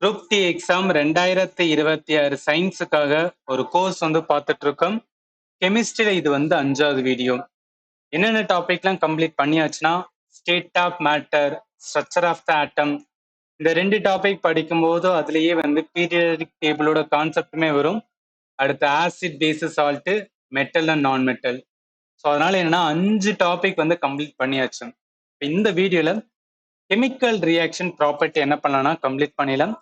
Group D exam 2026 சயின்ஸுக்காக ஒரு course பார்த்துட்டு இருக்கோம். கெமிஸ்ட்ரியில இது 5வது வீடியோ. என்னென்ன டாபிக்லாம் கம்ப்ளீட் பண்ணியாச்சுன்னா, state of matter, structure of the atom, இந்த 2 டாபிக் படிக்கும்போது அதுலயே பீரியாடிக் டேபிளோட கான்செப்டுமே வரும். அடுத்து acid, base, salt, metal and non metal. So அதனால என்னன்னா 5 டாபிக் கம்ப்ளீட் பண்ணியாச்சு. இந்த வீடியோல கெமிக்கல் ரியாக்ஷன் ப்ராப்பர்ட்டி என்ன பண்ணலாம்னா கம்ப்ளீட் பண்ணிடலாம்.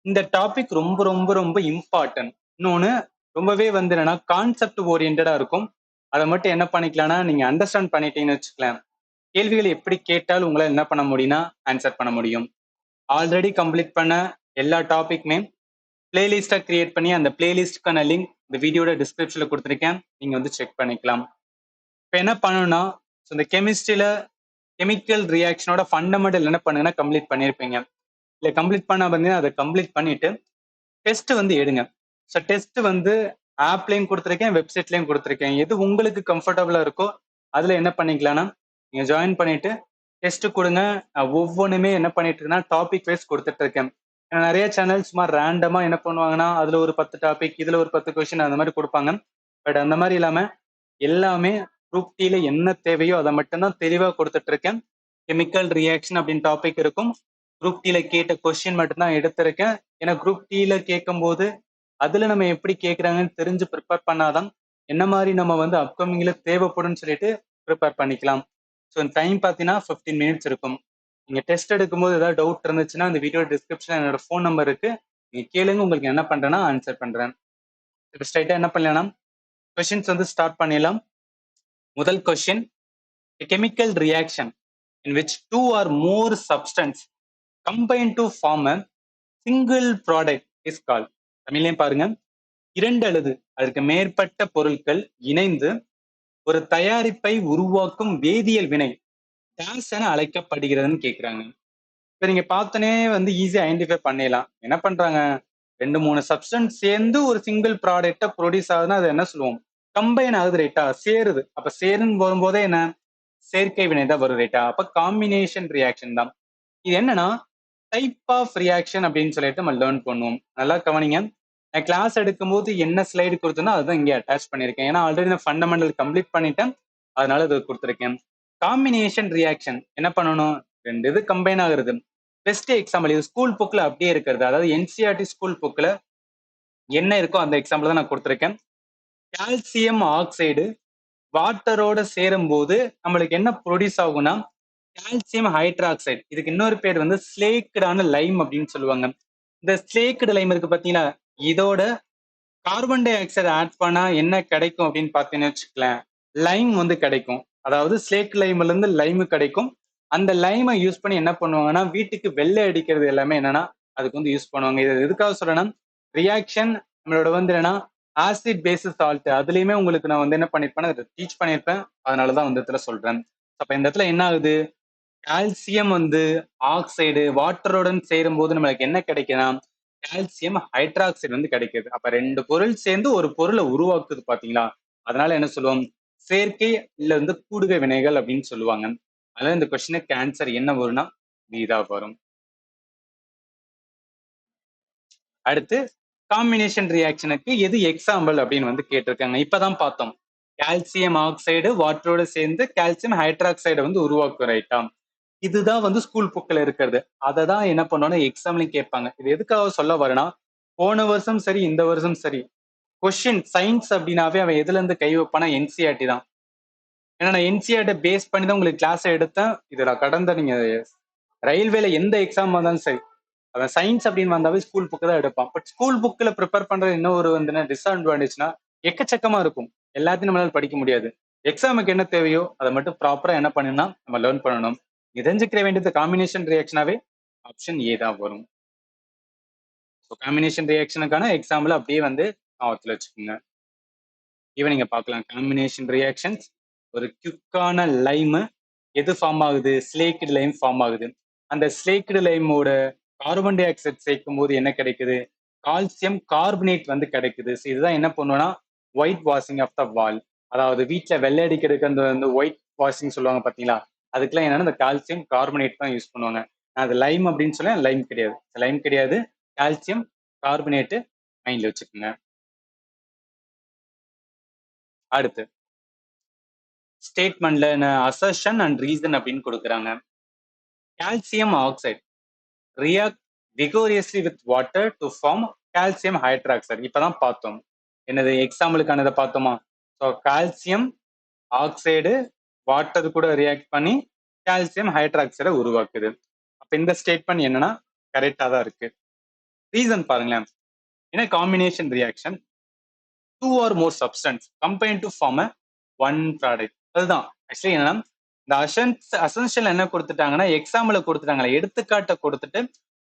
இந்த டாபிக் ரொம்ப ரொம்ப ரொம்ப இம்பார்ட்டன்ட். இன்னொன்னு ரொம்பவே என்னன்னா கான்செப்ட் ஓரியன்டா இருக்கும். அதை மட்டும் என்ன பண்ணிக்கலாம்னா நீங்க அண்டர்ஸ்டாண்ட் பண்ணிட்டீங்கன்னு வச்சுக்கலாம், கேள்விகளை எப்படி கேட்டாலும் உங்களால் என்ன பண்ண முடியும்னா ஆன்சர் பண்ண முடியும். ஆல்ரெடி கம்ப்ளீட் பண்ண எல்லா டாபிக்மே பிளேலிஸ்டா கிரியேட் பண்ணி அந்த பிளேலிஸ்டுக்கான லிங்க் இந்த வீடியோட டிஸ்கிரிப்ஷன்ல கொடுத்துருக்கேன், நீங்க செக் பண்ணிக்கலாம். இப்போ என்ன பண்ணணும்னா, இந்த கெமிஸ்ட்ரியில கெமிக்கல் ரியாக்ஷனோட ஃபண்டமெண்டல் என்ன பண்ணுங்கன்னா கம்ப்ளீட் பண்ணியிருப்பீங்க. இல்லை கம்ப்ளீட் பண்ண அதை கம்ப்ளீட் பண்ணிட்டு டெஸ்ட் எடுங்க. ஸோ டெஸ்ட் ஆப்லையும் கொடுத்துருக்கேன், வெப்சைட்லையும் கொடுத்துருக்கேன். எது உங்களுக்கு கம்ஃபர்டபுளா இருக்கோ அதுல என்ன பண்ணிக்கலாம்னா நீங்க ஜாயின் பண்ணிட்டு டெஸ்ட் கொடுங்க. ஒவ்வொன்றுமே என்ன பண்ணிட்டு இருக்கேன்னா டாபிக் வைஸ் கொடுத்துட்டு இருக்கேன். நிறைய சேனல் சும்மா ரேண்டமா என்ன பண்ணுவாங்கன்னா அதுல ஒரு 10 டாபிக், இதுல ஒரு 10 கொஸ்டின் அந்த மாதிரி கொடுப்பாங்க. பட் அந்த மாதிரி இல்லாம எல்லாமே குரூப் டில என்ன தேவையோ அதை மட்டும்தான் தெளிவா கொடுத்துட்டு இருக்கேன். கெமிக்கல் ரியாக்ஷன் அப்படின்னு டாபிக் இருக்கும். குரூப் டில கேட்ட கொஸ்டின் மட்டும்தான் எடுத்திருக்கேன். ஏன்னா குரூப் டில கேட்கும் போது அதுல நம்ம எப்படி கேட்கறாங்கன்னு தெரிஞ்சு ப்ரிப்பேர் பண்ணாதான் என்ன மாதிரி நம்ம அப்கமிங்ல தேவைப்படும் சொல்லிட்டு ப்ரிப்பேர் பண்ணிக்கலாம். ஸோ டைம் பார்த்தீங்கன்னா 15 மினிட்ஸ் இருக்கும். நீங்க டெஸ்ட் எடுக்கும்போது ஏதாவது டவுட் இருந்துச்சுன்னா இந்த வீடியோ டிஸ்கிரிப்ஷன்ல என்னோட ஃபோன் நம்பர் இருக்கு, நீங்க கேளுங்க, உங்களுக்கு என்ன பண்றேன்னா ஆன்சர் பண்றேன். இப்போ ஸ்ட்ரைட்டா என்ன பண்ணலாம், கொஸ்டின்ஸ் ஸ்டார்ட் பண்ணிடலாம். முதல் question, chemical reaction in which two or more substance combine to form a single product is called. தமிழ்லையும் பாருங்க, 2 அல்லது அதற்கு மேற்பட்ட பொருட்கள் இணைந்து ஒரு தயாரிப்பை உருவாக்கும் வேதியியல் வினை டேஸ் என அழைக்கப்படுகிறதுன்னு கேட்கிறாங்க. இப்ப நீங்க பார்த்தனே ஈஸியா ஐடென்டிஃபை பண்ணிடலாம். என்ன பண்றாங்க, 2-3 சப்ஸ்டன்ஸ் சேர்ந்து ஒரு சிங்கிள் ப்ராடக்டை ப்ரொடியூஸ் ஆகுதுன்னா அது என்ன சொல்லுவோம், கம்பைன் ஆகுது ரைட்டா, சேருது. அப்ப சேருன்னு வரும்போதே என்ன சேர்க்கை வினை தான் வரும் ரைட்டா. அப்ப காம்பினேஷன் ரியாக்ஷன் தான். இது என்னன்னா டைப் ஆஃப் ரியாக்ஷன் அப்படின்னு சொல்லிட்டு நம்ம லேர்ன் பண்ணுவோம். நல்லா கவனிங்க, நான் கிளாஸ் எடுக்கும்போது என்ன ஸ்லைடு கொடுத்தனோ அதுதான் இங்கே அட்டாச் பண்ணியிருக்கேன். ஏன்னா ஆல்ரெடி நான் ஃபண்டமெண்டல் கம்ப்ளீட் பண்ணிட்டேன், அதனால இது கொடுத்துருக்கேன். காம்பினேஷன் ரியாக்ஷன் என்ன பண்ணணும், 2 இது கம்பைன் ஆகுறது. பெஸ்ட் எக்ஸாம்பிள் இது ஸ்கூல் புக்ல அப்படியே இருக்கிறது. அதாவது என்சிஆர்டி ஸ்கூல் புக்ல என்ன இருக்கோ அந்த எக்ஸாம்பிள் தான் நான் கொடுத்துருக்கேன். கால்சியம் ஆக்சைடு வாட்டரோட சேரும் போது நம்மளுக்கு என்ன ப்ரொடியூஸ் ஆகும்னா கால்சியம் ஹைட்ராக்சைடு. இதுக்கு இன்னொரு பேர் ஸ்லேக்டான லைம் அப்படின்னு சொல்லுவாங்க. இந்த ஸ்லேக்டு லைம் இருக்கு பாத்தீங்களா, இதோட கார்பன் டை ஆக்சைடு ஆட் பண்ணா என்ன கிடைக்கும் அப்படின்னு பாத்தீங்கன்னு வச்சுக்கலாம், லைம் கிடைக்கும். அதாவது ஸ்லேக் லைம்ல இருந்து லைம் கிடைக்கும். அந்த லைமை யூஸ் பண்ணி என்ன பண்ணுவாங்கன்னா வீட்டுக்கு வெள்ளை அடிக்கிறது எல்லாமே என்னன்னா அதுக்கு யூஸ் பண்ணுவாங்க. இது எதுக்காக சொல்லணும், ரியாக்ஷன் நம்மளோட என்னன்னா ஆசிட் பேஸ் சால்ட், அதுலயுமே உங்களுக்கு நான் என்ன பண்ணிருப்பேன், அதை டீச் பண்ணியிருப்பேன். அதனாலதான் இடத்துல சொல்றேன். அப்ப இந்த இடத்துல என்ன ஆகுது, கால்சியம் ஆக்சைடு வாட்டருடன் சேரும் போது நம்மளுக்கு என்ன கிடைக்குதுன்னா கால்சியம் ஹைட்ராக்சைடு கிடைக்குது. அப்ப 2 பொருள் சேர்ந்து ஒரு பொருளை உருவாக்குது பாத்தீங்களா, அதனால என்ன சொல்லுவோம், சேர்க்கை இல்ல கூடுகை வினைகள் அப்படின்னு சொல்லுவாங்க. அதனால இந்த கொஸ்டினுக்கு ஆன்சர் என்ன வரும்னா நீதா வரும். அடுத்து காம்பினேஷன் ரியாக்ஷனுக்கு எது எக்ஸாம்பிள் அப்படின்னு கேட்டிருக்காங்க. இப்பதான் பார்த்தோம், கால்சியம் ஆக்சைடு வாட்டரோட சேர்ந்து கால்சியம் ஹைட்ராக்சைடை உருவாக்கும் ரைட்டா. இதுதான் ஸ்கூல் புக்ல இருக்கிறது. அதை தான் என்ன பண்ணோம்னா எக்ஸாம்லையும் கேட்பாங்க. இது எதுக்காக சொல்ல வரேன்னா, போன வருஷம் சரி இந்த வருஷம் சரி கொஸ்டின் சயின்ஸ் அப்படின்னாவே அவன் எதுல இருந்து கை வைப்பானா என்சிஆர்டி தான். ஏன்னா நான் என்சிஆர்டி பேஸ் பண்ணி தான் உங்களுக்கு கிளாஸ் எடுத்தேன். இதுல கடந்த நீங்க ரயில்வேல எந்த எக்ஸாம் வந்தாலும் சரி அவன் சயின்ஸ் அப்படின்னு வந்தாவே ஸ்கூல் புக்கு தான் எடுப்பான். பட் ஸ்கூல் புக்ல ப்ரிப்பேர் பண்றது என்ன ஒரு டிஸ்அட்வான்டேஜ்னா எக்கச்சக்கமா இருக்கும், எல்லாத்தையும் நம்மளால படிக்க முடியாது. எக்ஸாமுக்கு என்ன தேவையோ அதை மட்டும் ப்ராப்பரா என்ன பண்ணணும்னா நம்ம லேர்ன் பண்ணணும். தெரிஞ்சுக்கிற வேண்டியது காம்பினேஷன் ரியாக்ஷனாவே ஆப்ஷன் ஏ தான் வரும். காம்பினேஷன் ரியாக்ஷனுக்கான எக்ஸாம்பிள் அப்படியே ஞாபகத்துல வச்சுக்கோங்க. இவன் நீங்க பார்க்கலாம், காம்பினேஷன் ரியாக்ஷன்ஸ் ஒரு குயிக்கான லைம் எது ஃபார்ம் ஆகுது, ஸ்லேக்டு லைம் ஃபார்ம் ஆகுது. அந்த ஸ்லேக்டு லைமோட கார்பன் டை ஆக்சைடு சேர்க்கும் போது என்ன கிடைக்குது, கால்சியம் கார்பனேட் கிடைக்குது. இதுதான் என்ன பண்ணுவோம்னா ஒயிட் வாஷிங் ஆஃப் த வால். அதாவது வீட்டுல வெள்ளை அடிக்கிறதுக்கு அந்த ஒயிட் வாஷிங் சொல்லுவாங்க பாத்தீங்களா, அதுக்கெல்லாம் என்னன்னா இந்த கால்சியம் கார்பனேட் தான் யூஸ் பண்ணுவாங்க. அது லைம் அப்படின்னு சொல்ல லைம் கிடையாது, லைம் கிடையாது, கால்சியம் கார்பனேட்டு, மைண்ட்ல வச்சுக்கோங்க. அடுத்து ஸ்டேட்மெண்ட்ல அசர்ஷன் அண்ட் ரீசன் அப்படின்னு கொடுக்குறாங்க. Calcium oxide react vigorously with water to form calcium hydroxide. இப்பதான் பார்த்தோம், என்னது எக்ஸாம்பிளுக்கானதை பார்த்தோமா? ஸோ கால்சியம் ஆக்சைடு வாட்டர் கூட ரியாக்ட் பண்ணி கால்சியம் ஹைட்ராக்சைடை உருவாக்குது. அப்ப இந்த ஸ்டேட்மெண்ட் என்னன்னா கரெக்டா தான் இருக்கு. ரீசன் பாருங்களேன், என்ன combination reaction, two or more substance combine to form one product. அதுதான் ஆக்சுவலி என்னன்னா, இந்த அசென்ஷியல் என்ன கொடுத்துட்டாங்கன்னா எக்ஸாம்பிள் கொடுத்துட்டாங்களே, எடுத்துக்காட்டை கொடுத்துட்டு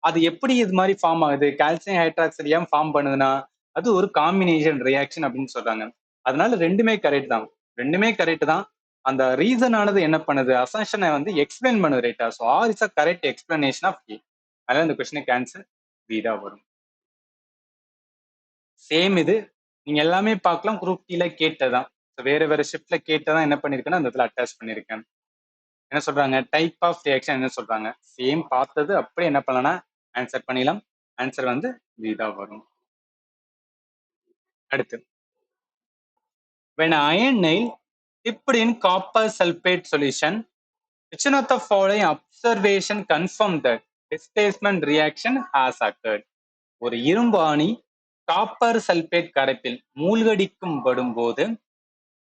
அது எப்படி இது மாதிரி ஃபார்ம் ஆகுது, கால்சியம் ஹைட்ராக்சைடு ஏன் ஃபார்ம் பண்ணுதுன்னா அது ஒரு காம்பினேஷன் ரியாக்ஷன் அப்படின்னு சொல்றாங்க. அதனால ரெண்டுமே கரெக்ட் தான், ரெண்டுமே கரெக்ட் தான். அந்த ரீசன் ஆனது என்ன பண்ணுது, அசம்ஷனை வந்து எக்ஸ்பிளைன் பண்ணுது, ரைட்டா? So R is a correct explanation of A. அதனால இந்த கொஸ்டினுக்கு ஆன்சர் பி தான் வரும். சேம் இது நீங்க எல்லாமே பார்க்கலாம், குரூப் டீல கேட்டதான், வேற வேற ஷிப்ட்ல கேட்டதான் என்ன பண்ணிருக்கேன்னா அந்த இடத்துல அட்டாச் பண்ணிருக்கேன். என்ன சொல்றாங்க, டைப் ஆஃப் ரியாக்ஷன் என்ன சொல்றாங்க, சேம் பார்த்தது அப்படியே என்ன பண்ணலாம் ஆன்சர் பண்ணிடலாம். ஆன்சர் வந்து பி தான் வரும். அடுத்து, when iron nail dipped in copper sulfate solution, which one of the following observation confirm that displacement reaction has occurred? ஒரு இரும்பு ஆணி காப்பர் சல்பேட் கரைப்பில் மூழ்கடிக்கும் படும்போது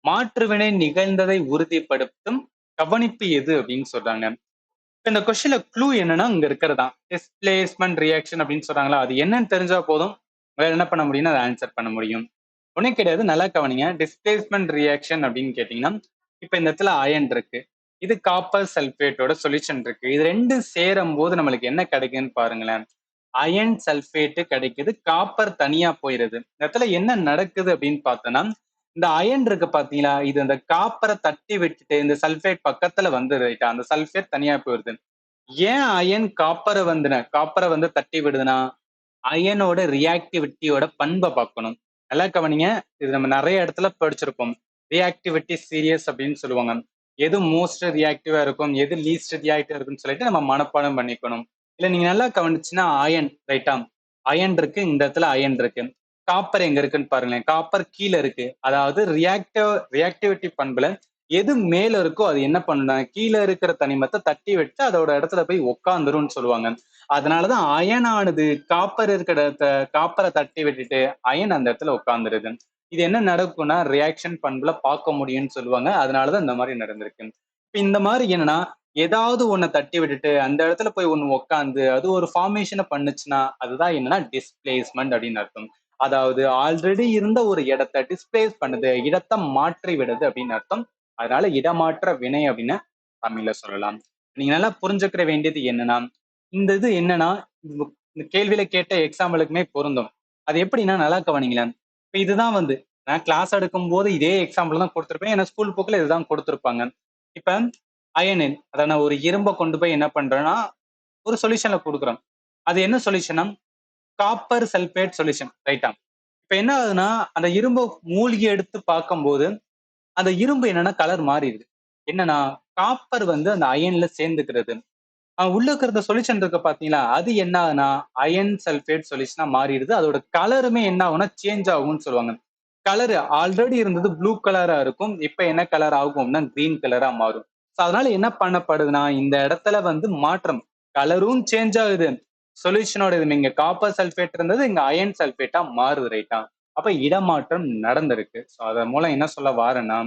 மாற்றுவினை நிகழ்ந்ததை உறுதிப்படுத்தும் கவனிப்பு எது அப்படின்னு சொல்றாங்க. இந்த கொஸ்டின்ல க்ளூ என்னன்னா இங்க இருக்கிறதா டிஸ்பிளேஸ்மெண்ட் ரியாக்ஷன் அப்படின்னு சொல்றாங்களா, அது என்னன்னு தெரிஞ்சா போதும் உங்களால என்ன பண்ண முடியும்னா அதை ஆன்சர் பண்ண முடியும். ஒன்றும் கிடையாது, நல்லா கவனிங்க. டிஸ்பிளேஸ்மெண்ட் ரியாக்ஷன் அப்படின்னு கேட்டீங்கன்னா, இப்ப இந்த இடத்துல அயன் இருக்கு, இது காப்பர் சல்பேட்டோட சொல்யூஷன் இருக்கு, இது ரெண்டும் சேரும் போது நம்மளுக்கு என்ன கிடைக்குன்னு பாருங்களேன். அயன் சல்பேட்டு கிடைக்குது, காப்பர் தனியா போயிருது. இந்த இடத்துல என்ன நடக்குது அப்படின்னு பார்த்தோம்னா, இந்த அயன் இருக்கு பாத்தீங்களா, இது அந்த காப்பரை தட்டி விட்டுட்டு இந்த சல்பேட் பக்கத்துல வந்து ரைட்டா, அந்த சல்பேட் தனியா போயிருது. ஏன் அயன் காப்பரை வந்து தட்டி விடுதுன்னா, அயனோட ரியாக்டிவிட்டியோட பண்பை பார்க்கணும். நல்லா கவனிங்க, இது நம்ம நிறைய இடத்துல படிச்சிருப்போம். ரியாக்டிவிட்டி சீரியஸ் அப்படின்னு சொல்லுவாங்க. எது மோஸ்ட் ரியாக்டிவா இருக்கும், எது லீஸ்ட் ரியாக்டிவா இருக்குன்னு சொல்லிட்டு நம்ம மனப்பாடம் பண்ணிக்கணும். இல்ல நீங்க நல்லா கவனிச்சுன்னா அயன் ரைட்டா, அயன் இருக்கு, இந்த இடத்துல அயன் இருக்கு. காப்பர் எங்க இருக்குன்னு பாருங்களேன், காப்பர் கீழே இருக்கு. அதாவது ரியாக்டிவிட்டி பண்புல எது மேல இருக்கோ அது என்ன பண்ணுனா கீழே இருக்கிற தனிமத்தை தட்டி விட்டு அதோட இடத்துல போய் உட்காந்துரும்னு சொல்லுவாங்க. அதனாலதான் அயனானது காப்பர் இருக்கிற காப்பரை தட்டி விட்டுட்டு அயன் அந்த இடத்துல உட்காந்துருது. இது என்ன நடக்கும்னா ரியாக்ஷன் பண்புல பார்க்க முடியும்னு சொல்லுவாங்க. அதனாலதான் இந்த மாதிரி நடந்திருக்கு. இப்ப இந்த மாதிரி என்னன்னா, ஏதாவது ஒன்ன தட்டி விட்டுட்டு அந்த இடத்துல போய் ஒண்ணு உட்காந்து அது ஒரு ஃபார்மேஷனை பண்ணுச்சுன்னா அதுதான் என்னன்னா டிஸ்பிளேஸ்மெண்ட் அப்படின்னு அர்த்தம். அதாவது ஆல்ரெடி இருந்த ஒரு இடத்தை டிஸ்பிளேஸ் பண்ணுது, இடத்தை மாற்றி விடுது அப்படின்னு அர்த்தம். அதனால இடமாற்ற வினை அப்படின்னு தமிழ்ல சொல்லலாம். நீங்க நல்லா புரிஞ்சுக்கிற வேண்டியது என்னன்னா, இந்த இது என்னன்னா இந்த கேள்வியில கேட்ட எக்ஸாம்பிளுக்குமே பொருந்தும். அது எப்படின்னா நல்லா கவனிங்களேன். இப்ப இதுதான் வந்து நான் கிளாஸ் எடுக்கும் போது இதே எக்ஸாம்பிள் தான் கொடுத்திருப்பேன், ஏன்னா ஸ்கூல் புக்ல இதுதான் கொடுத்திருப்பாங்க. இப்ப அயனின் அத நான் ஒரு இரும்பை கொண்டு போய் என்ன பண்றேன்னா ஒரு சொல்யூஷன்ல கொடுக்குறோம். அது என்ன சொல்யூஷனா, காப்பர் சல்பேட் சொல்யூஷன் ரைட்டா. இப்ப என்ன ஆகுதுன்னா அந்த இரும்பை மூழ்கி எடுத்து பார்க்கும்போது அந்த இரும்பு என்னன்னா கலர் மாறிடுது. என்னன்னா காப்பர் வந்து அந்த அயன்ல சேர்ந்துக்கிறது. உள்ள இருக்கிற சொல்யூஷன் இருக்கு பாத்தீங்களா, அது என்ன ஆகுனா அயன் சல்பேட் சொல்யூஷனா மாறிடுது. அதோட கலருமே என்ன ஆகும்னா சேஞ்ச் ஆகும்னு சொல்லுவாங்க. கலர் ஆல்ரெடி இருந்தது ப்ளூ கலரா இருக்கும், இப்ப என்ன கலர் ஆகும்னா கிரீன் கலரா மாறும். அதனால என்ன பண்ணப்படுதுன்னா இந்த இடத்துல வந்து மாற்றம், கலரும் சேஞ்ச் ஆகுது, சொல்யூஷனோட இது இங்க காப்பர் சல்பேட் இருந்தது இங்க அயன் சல்பேட்டா மாறுது ரைட்டா. அப்ப இடமாற்றம் நடந்திருக்கு. ஸோ அதன் மூலம் என்ன சொல்ல வாரேன்னா,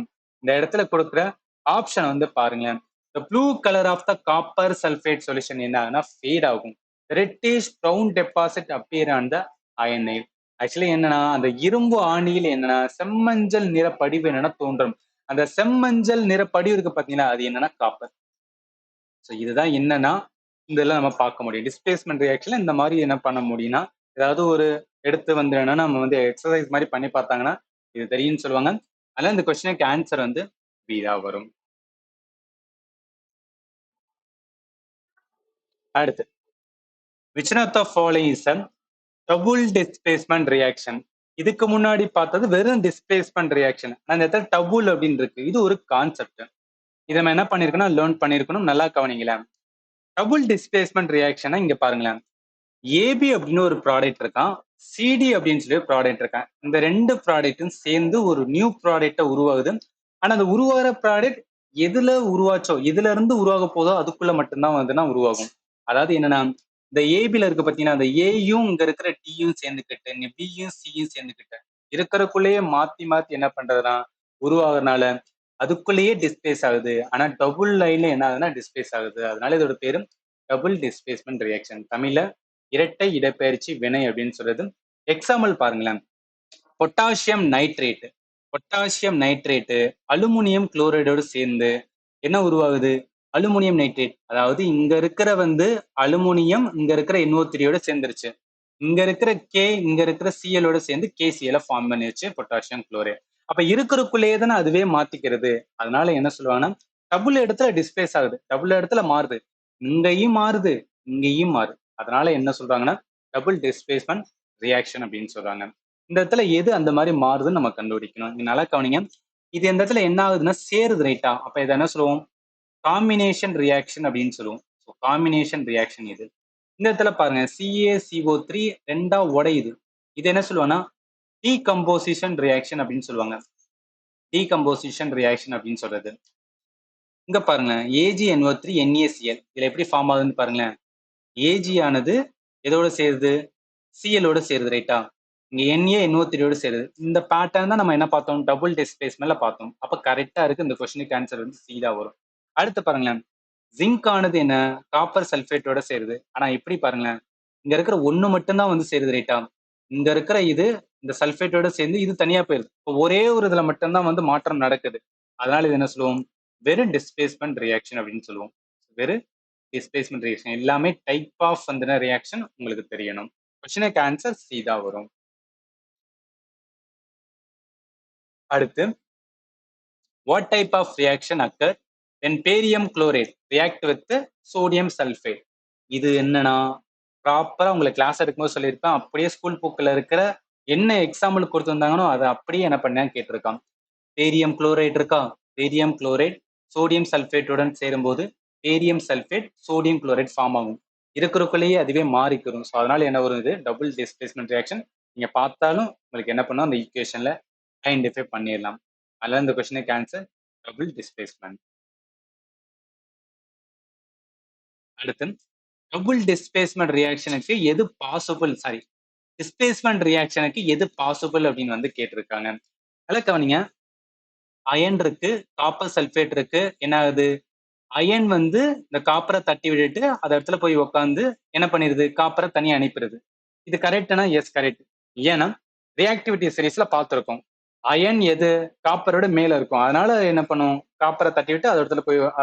இந்த இடத்துல கொடுக்குற ஆப்ஷன் வந்து பாருங்களேன். The blue color of the copper sulfate solution என்ன ஆகுனா ஃபேட் ஆகும். Reddish brown deposit appear on the iron nail. Actually என்னன்னா அந்த இரும்பு ஆணியில் என்னன்னா செம்மஞ்சள் நிற படிவு என்னன்னா தோன்றும். அந்த செம்மஞ்சள் நிற படிவு இருக்கு பாத்தீங்களா, அது என்னன்னா காப்பர். ஸோ இதுதான் என்னன்னா இதெல்லாம் நம்ம பார்க்க முடியும். டிஸ்பிளேஸ்மெண்ட் ரியாக்ஷன்ல இந்த மாதிரி என்ன பண்ண முடியும்னா, ஏதாவது ஒரு எடுத்து வந்து என்னன்னா நம்ம வந்து எக்ஸசைஸ் மாதிரி பண்ணி பார்த்தாங்கன்னா இது தெரியும்னு சொல்லுவாங்க. அதனால இந்த கொஸ்டினுக்கு ஆன்சர் வந்து பி தான் வரும். அடுத்து, which one of the following is a double displacement reaction? இதுக்கு முன்னாடி பார்த்தது வெறும் டிஸ்பிளேஸ்மெண்ட் ரியாக்ஷன், அந்த இடத்துல டபுள் அப்படின்னு இருக்கு. இது ஒரு கான்செப்ட். இதை நம்ம என்ன பண்ணிருக்கணும் லேர்ன் பண்ணிருக்கணும். நல்லா கவனிங்களேன். டபுள் டிஸ்பிளேஸ்மெண்ட் ரியாக்ஷனை இங்க பாருங்களேன். ஏபி அப்படின்னு ஒரு ப்ராடக்ட் இருக்கான், சிடி அப்படின்னு சொல்லி ப்ராடக்ட் இருக்கான். இந்த ரெண்டு ப்ராடக்ட்டும் சேர்ந்து ஒரு நியூ ப்ராடக்டை உருவாகுது. ஆனா அந்த உருவாகிற ப்ராடக்ட் எதுல உருவாச்சோ, எதுல இருந்து உருவாக போதோ அதுக்குள்ள மட்டும்தான் வந்துன்னா உருவாகும். அதாவது என்னன்னா, இந்த ஏபில இருக்கு பாத்தீங்கன்னா, அந்த ஏயும் இங்க இருக்கிற டியும் சேர்ந்துக்கிட்டு, இங்க பியும் சியும் சேர்ந்துக்கிட்டு இருக்கிறக்குள்ளேயே மாத்தி மாத்தி என்ன பண்றதுன்னா உருவாகிறதுனால அதுக்குள்ளேயே டிஸ்பிளேஸ் ஆகுது. ஆனா டபுள் லைன்ல என்ன ஆகுதுன்னா டிஸ்பிளேஸ் ஆகுது. அதனால இதோட பேரு டபுள் டிஸ்பிளேஸ்மெண்ட் ரியாக்ஷன். தமிழ்ல இரட்டை இடப்பெயர்ச்சி வினை அப்படின்னு சொல்றது. எக்ஸாம்பிள் பாருங்களேன். Potassium nitrate potassium nitrate aluminium குளோரைடோடு சேர்ந்து என்ன உருவாகுது? Aluminium nitrate. அதாவது இங்க இருக்கிற அலுமினியம் இங்க இருக்கிற NO3யோட சேர்ந்துருச்சு. இங்க இருக்கிற கே இங்க இருக்கிற சிஎலோட சேர்ந்து கேசிஎல ஃபார்ம் பண்ணிருச்சு பொட்டாசியம் குளோரைட். அப்ப இருக்கிறக்குள்ளேயே தானே அதுவே மாத்திக்கிறது. அதனால என்ன சொல்லுவாங்கன்னா டபுள் இடத்துல டிஸ்பிளேஸ் ஆகுது, டபுள் இடத்துல மாறுது, இங்கேயும் மாறுது, இங்கேயும் மாறுது. அதனால என்ன சொல்றாங்கன்னா டபுள் டிஸ்பிளேஸ்மெண்ட் ரியாக்ஷன் அப்படின்னு சொல்றாங்க. இந்த இடத்துல எது அந்த மாதிரி மாறுதுன்னு நம்ம கண்டுபிடிக்கணும். நீங்க நல்லா கவனிங்க. இது இந்த இடத்துல என்ன ஆகுதுன்னா சேருது, ரைட்டா? அப்ப இதை என்ன சொல்லுவோம்? காம்பினேஷன் ரியாக்ஷன் அப்படின்னு சொல்லுவோம். காம்பினேஷன் ரியாக்ஷன் இது. இந்த இடத்துல பாருங்க, CaCO3 ரெண்டா உடையுது. இது என்ன சொல்லுவாங்கன்னா டீகம்போசிஷன் ரியாக்ஷன் அப்படின்னு சொல்லுவாங்க. டீகம்போசிஷன் ரியாக்ஷன் அப்படின்னு சொல்றது. இங்க பாருங்க, AgNO3 NaCl இதுல எப்படி ஃபார்ம் ஆகுதுன்னு பாருங்களேன். Ag ஆனது எதோட சேருது? சிஎலோட சேருது, ரைட்டா? இங்க NaNO3யோட சேருது. இந்த பேட்டர்ன் தான் நம்ம என்ன பார்த்தோம்? டபுள் டிஸ்பிளேஸ்மெண்ட்ல பார்த்தோம். அப்ப கரெக்டா இருக்கு. இந்த கொஸ்டினுக்கு ஆன்சர் சி தான் வரும். அடுத்து பாருங்களேன், ஜிங்க் ஆனது என்ன? காப்பர் சல்ஃபேட்டோட சேருது. ஆனா எப்படி பாருங்களேன், இங்க இருக்கிற ஒண்ணு மட்டும் தான் சேருது, ரைட்டா? இங்க இருக்கிற இது இந்த சல்ஃபேட்டோட சேர்ந்து இது தனியா போயிருது. இப்போ ஒரே ஒரு இதுல மட்டும்தான் மாற்றம் நடக்குது. அதனால இது என்ன சொல்லுவோம்? வெறும் டிஸ்பிளேஸ்மெண்ட் ரியாக்ஷன் அப்படின்னு சொல்லுவோம். வெறும் டிஸ்பிளேஸ்மெண்ட் ரியாக்ஷன். எல்லாமே டைப் ஆஃப் ரியாக்ஷன் உங்களுக்கு தெரியணும். கொஸ்டினுக்கு ஆன்சர் சி தான் வரும். அடுத்து, what type of reaction occur when barium chloride react with sodium sulphate? இது என்னன்னா ப்ராப்பரா உங்களுக்கு கிளாஸ் எடுக்கும்போது சொல்லியிருப்பேன். அப்படியே ஸ்கூல் புக்ல இருக்கிற என்ன எக்ஸாம்பிள் கொடுத்துருந்தாங்கன்னோ அதை அப்படியே என்ன பண்ணேன் கேட்டிருக்கான். பேரியம் குளோரைட் இருக்கா? பேரியம் குளோரைட் சோடியம் சல்ஃபேட்டுடன் சேரும்போது barium sulphate sodium chloride form ஆகும். இருக்கிறக்குள்ளேயே அதுவே மாறிக்கிறோம். ஸோ அதனால என்ன வரும்? இது டபுள் டிஸ்பிளேஸ்மெண்ட் ரியாக்ஷன். நீங்க பார்த்தாலும் உங்களுக்கு என்ன பண்ணும், அந்த ஈக்குவேஷன்ல ஐடென்டிஃபை பண்ணிடலாம். அதனால இந்த கொஸ்டினுக்கு ஆன்சர் டபுள் டிஸ்பிளேஸ்மெண்ட். அடுத்து, டபுள் டிஸ்பிளேஸ்மெண்ட் ரியாக்ஷனுக்கு எது பாசிபிள்? சாரி, டிஸ்பிளேஸ்மெண்ட் ரியாக்ஷனுக்கு எது பாசிபிள் அப்படின்னு கேட்டிருக்காங்க. நல்லா கவனிங்க. அயன் இருக்கு, காப்பர் சல்ஃபேட் இருக்கு. என்ன ஆகுது? அயன் இந்த காப்பரை தட்டி விட்டுட்டு அந்த இடத்துல போய் உட்காந்து என்ன பண்ணிருது? காப்பரை தனியா அனுப்பிடுது. இது கரெக்ட்னா எஸ் கரெக்ட். ஏன்னா ரியாக்டிவிட்டி சீரிஸ்ல பார்த்திருக்கோம். அயன் எது? காப்பரோட மேல இருக்கும். அதனால என்ன பண்ணும்? காப்பரை தட்டி விட்டு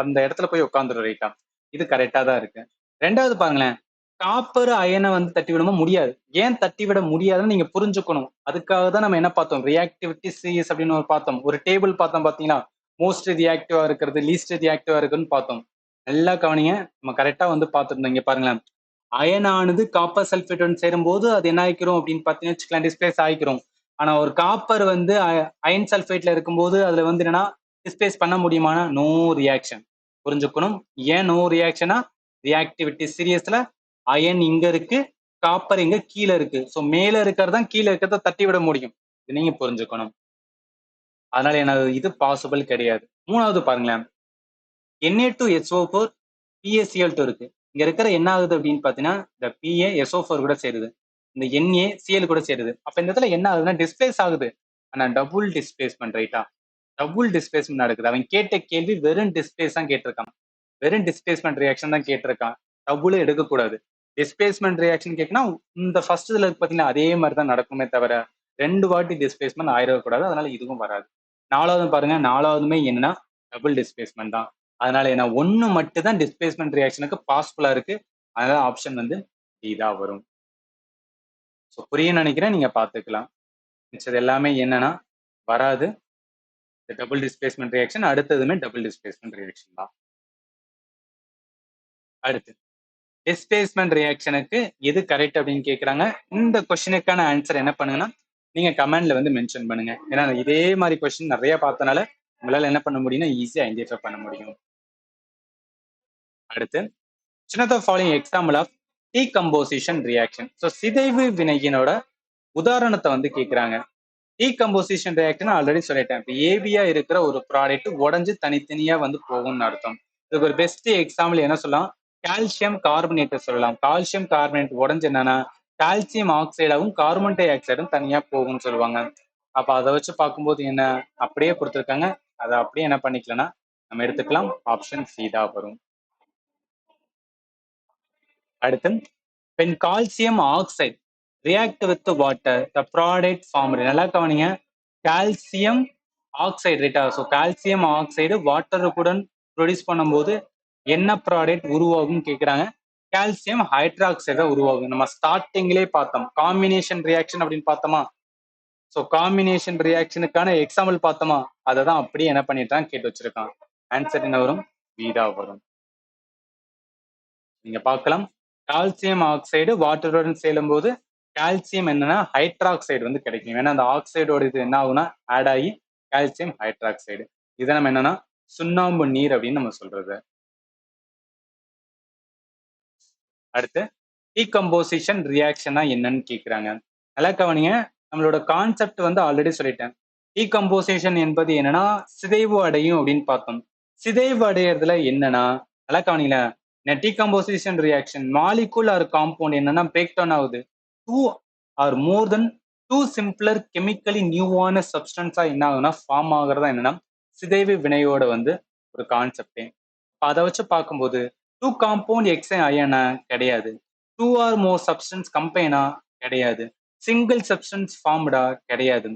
அந்த இடத்துல போய் உட்காந்துரும், ரைட்டா? இது கரெக்டா தான் இருக்கு. ரெண்டாவது பாருங்களேன், காப்பர் அயனை தட்டி விடவும் முடியாது. ஏன் தட்டி விட முடியாதுன்னு நீங்க புரிஞ்சுக்கணும். அதுக்காக தான் நம்ம என்ன பார்த்தோம்? ரியாக்டிவிட்டி சீரிஸ் அப்படின்னு பார்த்தோம். ஒரு டேபிள் பார்த்தோம் பாத்தீங்கன்னா, மோஸ்ட் ரியாக்டிவா இருக்கிறது, லீஸ்ட் ரியாக்டிவா இருக்குன்னு பார்த்தோம். நல்லா கவனிங்க. நம்ம கரெக்டா பார்த்துருந்தோம். இங்க பாருங்களேன், அயனானது காப்பர் சல்ஃபேட்டுடன் சேரும்போது அது என்ன ஆகிக்கிறோம் அப்படின்னு பார்த்தீங்கன்னு வச்சுக்கலாம், டிஸ்பிளேஸ் ஆகிக்கிறோம். ஆனா ஒரு காப்பர் அயன் சல்ஃபேட்ல இருக்கும்போது அதுல என்னன்னா டிஸ்பிளேஸ் பண்ண முடியுமானா நோ ரியாக்ஷன். புரிஞ்சுக்கணும். ஏன் நோ ரியாக்ஷனா? ரியாக்டிவிட்டி சீரியஸ்ல அயன் இங்க இருக்கு, காப்பர் இங்க கீழே இருக்கு. ஸோ மேல இருக்கிறதான் கீழே இருக்கிறத தட்டி விட முடியும். இது நீங்க புரிஞ்சுக்கணும். அதனால எனக்கு இது பாசிபிள் கிடையாது. மூணாவது பாருங்களேன், Na2SO4 PaCl2 இருக்கு. இங்க இருக்கிற என்ன ஆகுது அப்படின்னு பாத்தீங்கன்னா, இந்த PaSO4 கூட சேருது, இந்த NaCl கூட சேருது. அப்ப இந்த இடத்துல என்ன ஆகுதுன்னா டிஸ்பிளேஸ் ஆகுது. ஆனா டபுள் டிஸ்பிளேஸ்மெண்ட், ரைட்டா? டபுள் டிஸ்பிளேஸ்மெண்ட் நடக்குது. அவன் கேட்ட கேள்வி வெறும் டிஸ்பிளேஸ் தான் கேட்டிருக்கான். வெறும் டிஸ்பிளேஸ்மெண்ட் ரியாக்ஷன் தான் கேட்டிருக்கான். டபுள் எடுக்கக்கூடாது. டிஸ்பிளேஸ்மெண்ட் ரியாக்ஷன் கேட்கணும். இந்த ஃபர்ஸ்ட் இதுல பாத்தீங்கன்னா அதே மாதிரி தான் நடக்குமே தவிர 2 வாட்டி டிஸ்பிளேஸ்மெண்ட் ஆயிடக்கூடாது. அதனால இதுவும் வராது. நாலாவது பாருங்க, நாலாவதுமே என்னன்னா டபுள் டிஸ்பிளேஸ்மெண்ட் தான். அதனால என்ன ஒண்ணு மட்டும் தான் டிஸ்பிளேஸ்மெண்ட் ரியாக்ஷனுக்கு பாசிபிளா இருக்கு. அதனால ஆப்ஷன் டி தான் வரும். ஸோ புரியும் நினைக்கிறேன். நீங்க பார்த்துக்கலாம். மிச்சது எல்லாமே என்னன்னா வராது. டபுள் டிஸ்பிளேஸ்மெண்ட் ரியாக்ஷன் அடுத்ததுமே டபுள் டிஸ்பிளேஸ்மெண்ட் ரியாக்ஷன் தான். அடுத்து, டிஸ்பிளேஸ்மெண்ட் ரியாக்ஷனுக்கு எது கரெக்ட் அப்படின்னு கேட்குறாங்க. இந்த கொஸ்டினுக்கான ஆன்சர் என்ன பண்ணுங்கன்னா நீங்க கமெண்ட்ல மென்ஷன் பண்ணுங்க. ஏன்னா இதே மாதிரி கொஸ்டின் நிறைய பார்த்தனால உங்களால என்ன பண்ண முடியும்னா ஈஸியா ஐடென்டிஃபை பண்ண முடியும். அடுத்து, Which of the following example of decomposition reaction? So சிதைவு வினையினோட உதாரணத்தை வந்து கேக்குறாங்க. டீகம்போசிஷன் ரியாக்ஷன் ஆல்ரெடி சொல்லிட்டேன். இப்போ ஏபியா இருக்கிற ஒரு ப்ராடக்ட் உடஞ்சு தனித்தனியா வந்து போகும்னு அர்த்தம். இதுக்கு ஒரு பெஸ்ட் எக்ஸாம்பிள் என்ன சொல்லலாம்? கால்சியம் கார்பனேட்டை சொல்லலாம். கால்சியம் கார்பனேட் உடஞ்சு என்னன்னா கால்சியம் ஆக்சைடாவும் கார்பன் டை ஆக்சைடும் தனியா போகும்னு சொல்லுவாங்க. அப்ப அதை வச்சு பார்க்கும்போது என்ன அப்படியே கொடுத்துருக்காங்க. அதை அப்படியே என்ன பண்ணிக்கலன்னா நம்ம எடுத்துக்கலாம். ஆப்ஷன் சி தான் வரும். அடுத்து when calcium oxide react with the water the product formed. நல்லா கவனிங்க. கால்சியம் ஆக்சைடு ரைட்டா? ஸோ கால்சியம் ஆக்சைடு வாட்டருக்குடன் ப்ரொடியூஸ் பண்ணும்போது என்ன ப்ராடக்ட் உருவாகும் கேட்குறாங்க. கால்சியம் ஹைட்ராக்சைடா உருவாகும். நம்ம ஸ்டார்டிங்லேயே பார்த்தோம் காம்பினேஷன் ரியாக்ஷன் அப்படின்னு பார்த்தோமா? ஸோ காம்பினேஷன் ரியாக்ஷனுக்கான எக்ஸாம்பிள் பார்த்தோமா? அதை தான் அப்படியே என்ன பண்ணிட்டான் கேட்டு வச்சிருக்கான். ஆன்சர் என்ன வரும்? வீடா வரும். நீங்க பார்க்கலாம். கால்சியம் ஆக்சைடு வாட்டருடன் சேரும் போது கால்சியம் என்னன்னா ஹைட்ராக்சைடு வந்து கிடைக்கும். ஏன்னா அந்த ஆக்சைடோட இது என்ன ஆகும்னா ஆட் ஆகி கால்சியம் ஹைட்ராக்சைடு. இதை நம்ம என்னன்னா சுண்ணாம்பு நீர் அப்படின்னு நம்ம சொல்றது. அடுத்து டீகம்போசிஷன் ரியாக்ஷனா என்னன்னு கேட்குறாங்க. நல்லா கவனிங்க. நம்மளோட கான்செப்ட் வந்து ஆல்ரெடி சொல்லிட்டேன். டீகம்போசிஷன் என்பது என்னன்னா சிதைவு அடையும் அப்படின்னு பார்த்தோம். சிதைவு அடையிறதுல என்னன்னா நல்லா கவனிங்களேன். Decomposition reaction molecule or compound என்னன்னா பிரேக் டவுன் ஆகுது. 2 or more than 2 simpler chemically நியூவான சப்ஸ்டன்ஸா என்ன ஆகுதுன்னா ஃபார்ம் ஆகுறதா என்னன்னா சிதைவு வினையோட வந்து ஒரு கான்செப்டே. அதை வச்சு பார்க்கும்போது 2 காம்பவுண்ட் எக்ஸ் அயனா கிடையாது. 2 or more substance கம்பைனா கிடையாது. சிங்கிள் சப்ஸ்டன்ஸ் ஃபார்ம்டா கிடையாது.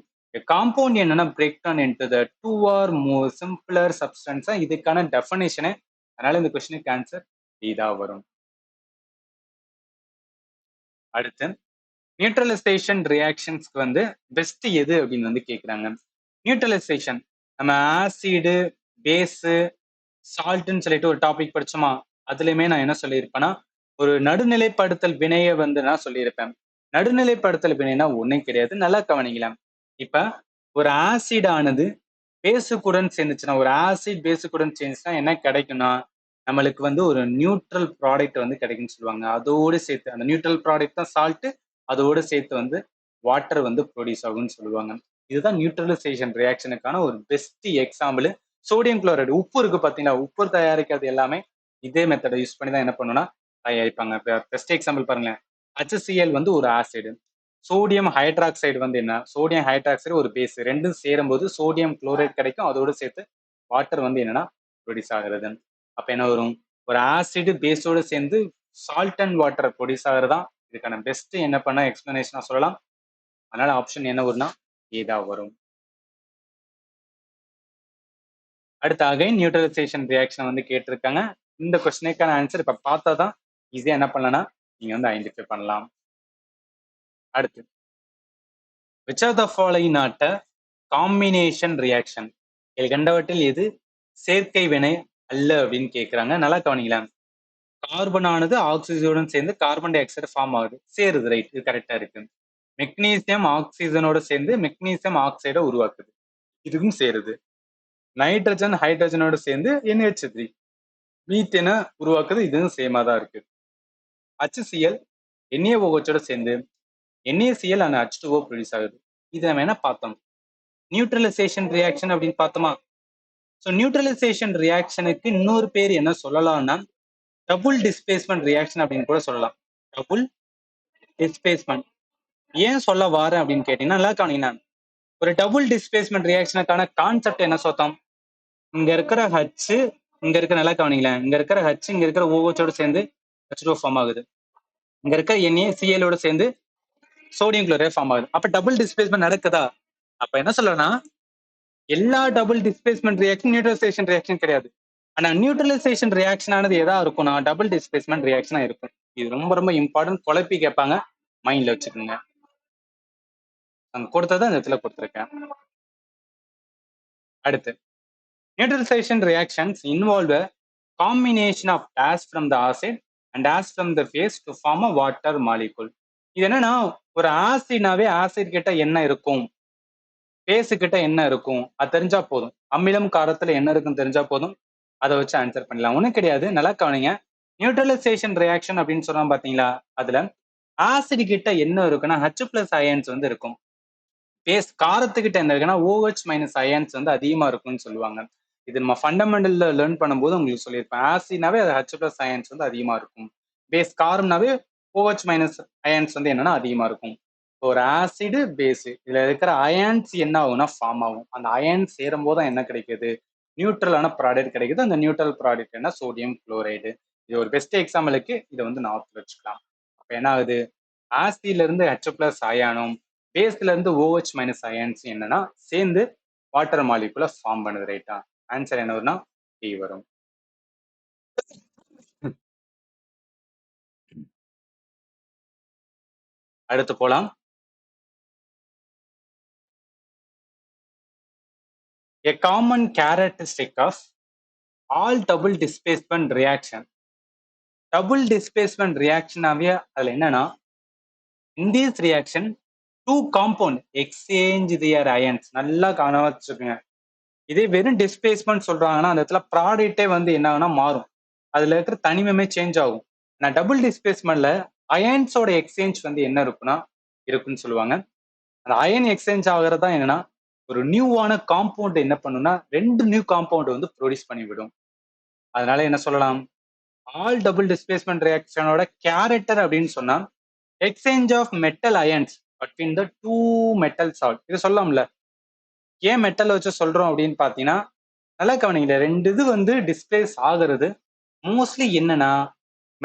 காம்பவுண்ட் என்னன்னா break down into the 2 or more simpler substance. இதுக்கான டெஃபினேஷனு. அதனால இந்த கொஸ்டினுக்கு ஆன்சர் இதா வரும். அடுத்து நியூட்ரலைசேஷன் ரியாக்ஷன்ஸ்க்கு வந்து பெஸ்ட் எது அப்படின்னு வந்து கேட்குறாங்க. நியூட்ரலைசேஷன் நம்ம ஆசிடு பேஸு சால்ட்னு சொல்லிட்டு ஒரு டாபிக் படிச்சோமா? அதுலயுமே நான் என்ன சொல்லியிருப்பேன்னா ஒரு நடுநிலைப்படுத்தல் வினையை வந்து நான் சொல்லியிருப்பேன். நடுநிலைப்படுத்தல் வினைனா ஒன்றும் கிடையாது. நல்லா கவனிக்கலாம். இப்ப ஒரு ஆசிட் ஆனது பேஸுக்குடன் சேர்ந்துச்சுன்னா ஒரு ஆசிட் பேஸுக்குடன் சேர்ந்துச்சுன்னா என்ன கிடைக்கும்னா நம்மளுக்கு வந்து ஒரு நியூட்ரல் ப்ராடக்ட் வந்து கிடைக்கும்னு சொல்லுவாங்க. அதோடு சேர்த்து அந்த நியூட்ரல் ப்ராடக்ட் தான் சால்ட்டு. அதோடு சேர்த்து வந்து வாட்டர் வந்து ப்ரொடியூஸ் ஆகும்னு சொல்லுவாங்க. இதுதான் நியூட்ரலைசேஷன் ரியாக்ஷனுக்கான ஒரு பெஸ்ட் எக்ஸாம்பிள். சோடியம் குளோரைடு உப்பு இருக்கு பார்த்தீங்களா? உப்பு தயாரிக்கிறது எல்லாமே இதே மெத்தடை யூஸ் பண்ணி தான் என்ன பண்ணுன்னா தயாரிப்பாங்க. பெஸ்ட் எக்ஸாம்பிள் பாருங்களேன். HCl வந்து ஒரு ஆசிடு. சோடியம் ஹைட்ராக்சைடு வந்து என்ன? சோடியம் ஹைட்ராக்சைடு ஒரு பேஸ். ரெண்டும் சேரும்போது சோடியம் குளோரைடு கிடைக்கும். அதோடு சேர்த்து வாட்டர் வந்து என்னன்னா ப்ரொடியூஸ் ஆகுறது. அப்ப என்ன வரும்? ஒரு ஆசிட் பேஸோட சேர்ந்து சால்ட் அண்ட் வாட்டர் ப்ரொடியூஸ் ஆகுறதா இதுக்கான பெஸ்ட் என்ன பண்ண எக்ஸ்பிளனேஷனா சொல்லலாம். அதனால ஆப்ஷன் என்ன வரும்னா ஏதா வரும். அடுத்து அகைன் நியூட்ரலைசேஷன் ரியாக்ஷன் வந்து கேட்டிருக்காங்க. இந்த கொஸ்டினுக்கான ஆன்சர் இப்ப பார்த்தா தான் ஈஸியா என்ன பண்ணலாம்னா நீங்க வந்து ஐடென்டிஃபை பண்ணலாம். அடுத்து which of the following not a combination reaction? இதில் கண்டவற்றில் எது சேர்க்கை வினை அல்ல அப்படின்னு கேட்கிறாங்க. நல்லா கவனிக்கலாம். கார்பன் ஆனது ஆக்சிஜனுடன் சேர்ந்து கார்பன் டை ஆக்சைடு ஃபார்ம் ஆகுது. சேருது, ரைட், இது கரெக்டா இருக்கு. மெக்னீசியம் ஆக்சிஜனோட சேர்ந்து மெக்னீசியம் ஆக்சைடை உருவாக்குது. இதுவும் சேருது. நைட்ரஜன் ஹைட்ரஜனோட சேர்ந்து NH3 மீத்தேனை உருவாக்குது. இதுவும் சேமா தான் இருக்கு. HCl NaOH சேர்ந்து NaCl and H2O ப்ரொடியூஸ் ஆகுது. இது நம்ம என்ன பார்த்தோம்? நியூட்ரலைசேஷன் ரியாக்ஷன் அப்படின்னு பார்த்தோமா? ஸோ நியூட்ரலைசேஷன் ரியாக்ஷனுக்கு இன்னொரு பேர் என்ன சொல்லலாம்னா டபுள் டிஸ்பிளேஸ்மெண்ட் ரியாக்ஷன் அப்படின்னு கூட சொல்லலாம். டபுள் டிஸ்பிளேஸ்மெண்ட் ஏன் சொல்ல வாரேன் அப்படின்னு கேட்டீங்கன்னா நல்லா கவனிங்கன்னா ஒரு டபுள் டிஸ்பிளேஸ்மெண்ட் ரியாக்ஷனுக்கான கான்செப்ட் என்ன சொத்தம்? இங்க இருக்கிற ஹச் இங்க இருக்கிற நல்லா கவனிங்களேன். இங்க இருக்கிற ஹச் இங்க இருக்கிற ஓஹோட சேர்ந்து H2O ஃபார்ம் ஆகுது. இங்க இருக்க NaCl ஓட சேர்ந்து சோடியம் குளோரைடு ஃபார்ம் ஆகுது. அப்ப டபுள் டிஸ்பிளேஸ்மெண்ட் நடக்குதா? அப்ப என்ன சொல்லனா எல்லா double displacement reaction neutralisation reaction கிடையாது. ஆனா நியூட்ரலைசேஷன் ரியாக்ஷன் ஆனது எதா இருக்கும்னா டபுள் டிஸ்பிளேஸ்மெண்ட் ரியாக்ஷனா இருக்கும். இது ரொம்ப ரொம்ப இம்பார்ட்டன்ட். குழப்பி கேட்பாங்க, மைண்ட்ல வச்சுக்கோங்க. அங்க கொடுத்ததான் இந்த இடத்துல கொடுத்துருக்கேன். அடுத்து neutralisation reactions involve a combination of gas from the acid and gas from the phase to form a water molecule. இது என்னன்னா ஒரு ஆசிட்னாவே ஆசிட் கிட்ட என்ன இருக்கும், பேஸு கிட்ட என்ன இருக்கும் அது தெரிஞ்சா போதும். அமிலம் காரத்துல என்ன இருக்குன்னு தெரிஞ்சா போதும். அதை வச்சு ஆன்சர் பண்ணலாம். ஒன்றும் கிடையாது. நல்லா கவனிங்க. நியூட்ரலைசேஷன் ரியாக்ஷன் அப்படின்னு சொல்றோம் பாத்தீங்களா, அதுல ஆசிட் கிட்ட என்ன இருக்குன்னா H+ அயன்ஸ் வந்து இருக்கும். பேஸ் காரத்துக்கிட்ட என்ன இருக்குன்னா OH- அயன்ஸ் வந்து அதிகமா இருக்கும்னு சொல்லுவாங்க. இது நம்ம ஃபண்டமெண்டல்ல லேர்ன் பண்ணும்போது உங்களுக்கு சொல்லியிருப்பேன். ஆசிட்னாவே அது H+ அயன்ஸ் வந்து அதிகமா இருக்கும். பேஸ் காரம்னாவே OH- அயன்ஸ் வந்து என்னன்னா அதிகமா இருக்கும். ஒரு ஆசிடு பேஸ் இதுல இருக்கிற அயன்ஸ் என்ன ஆகும்னா ஃபார்ம் ஆகும். அந்த அயன்ஸ் சேரும் போது தான் என்ன கிடைக்குது, நியூட்ரலான ப்ராடக்ட் கிடைக்குது. அந்த நியூட்ரல் ப்ராடக்ட் என்ன, சோடியம் குளோரைடு. இது ஒரு பெஸ்ட் எக்ஸாம்பிளுக்கு இதை வந்து ஞாபகத்துல வச்சுக்கலாம். அப்ப என்ன ஆகுது, ஆசிட்ல இருந்து H+ அயானும் பேஸ்ல இருந்து OH- அயன்ஸ் என்னன்னா சேர்ந்து வாட்டர் மாலிகுல ஃபார்ம் பண்ணுது. ரைட்டா, ஆன்சர் என்ன வரும்னா டி வரும். அடுத்து போலாம். A common characteristic of all double displacement reaction. Double displacement ரியாக்ஷனாவே அதுல என்னன்னா, in this reaction two compound exchange their ions. நல்லா காண வச்சுக்கோங்க. இதே வெறும் டிஸ்பிளேஸ்மெண்ட் சொல்றாங்கன்னா அந்த இடத்துல ப்ராடக்டே வந்து என்ன ஆகுனா மாறும். அதுல இருக்கிற தனிமமே சேஞ்ச் ஆகும். நான் டபுள் டிஸ்பிளேஸ்மெண்ட்ல அயன்ஸோட எக்ஸ்சேஞ்ச் வந்து என்ன இருக்குன்னா இருக்குன்னு சொல்லுவாங்க. அந்த அயன் எக்ஸ்சேஞ்ச் ஆகிறது தான் என்னன்னா ஒரு நியூவான காம்பவுண்ட் என்ன பண்ணுன்னா ரெண்டு நியூ காம்பவுண்ட் வந்து ப்ரொடியூஸ் பண்ணிவிடும். அதனால என்ன சொல்லலாம், ஆல் டபுள் டிஸ்பிளேஸ்மெண்ட் ரியாக்ஷனோட கேரக்டர் அப்படின்னு சொன்னா exchange of metal ions between the two metal salt. இது சொல்லலாம்ல, ஏன் மெட்டல் வச்சு சொல்றோம் அப்படின்னு பாத்தீங்கன்னா, நல்லா கவனிங்க, ரெண்டு இது வந்து டிஸ்பிளேஸ் ஆகுறது மோஸ்ட்லி என்னன்னா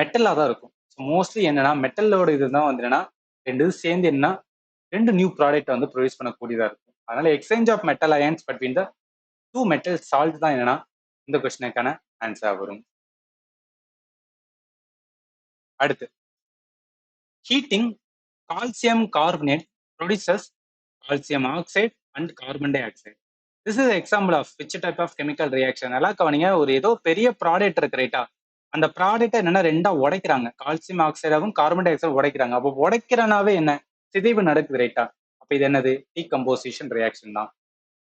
மெட்டலா தான் இருக்கும். மோஸ்ட்லி என்னன்னா மெட்டலோட இதுதான் வந்து என்னன்னா ரெண்டு இது சேர்ந்து என்ன ரெண்டு நியூ ப்ராடக்ட் வந்து ப்ரொடியூஸ் பண்ணக்கூடியதா இருக்கும். அதனால எக்ஸ்சேஞ்ச் of metal ions between the two metal salt தான் என்னன்னா இந்த கொஸ்டினுக்கான ஆன்சரா வரும். அடுத்து, heating calcium carbonate produces calcium oxide and carbon dioxide. This is example of which type of chemical reaction. நல்லா கவனிங்க, ஒரு ஏதோ பெரிய ப்ராடக்ட் இருக்கு ரைட்டா, அந்த ப்ராடக்ட் என்னன்னா ரெண்டா உடைக்கிறாங்க, கால்சியம் ஆக்சைடாவும் கார்பன் டை ஆக்சைடு உடைக்கிறாங்க. அப்போ உடைக்கிறனாவே என்ன, சிதைவு நடக்குது ரைட்டா. அப்ப இது என்னது, டீகம்போசிஷன் ரியாக்ஷன் தான்.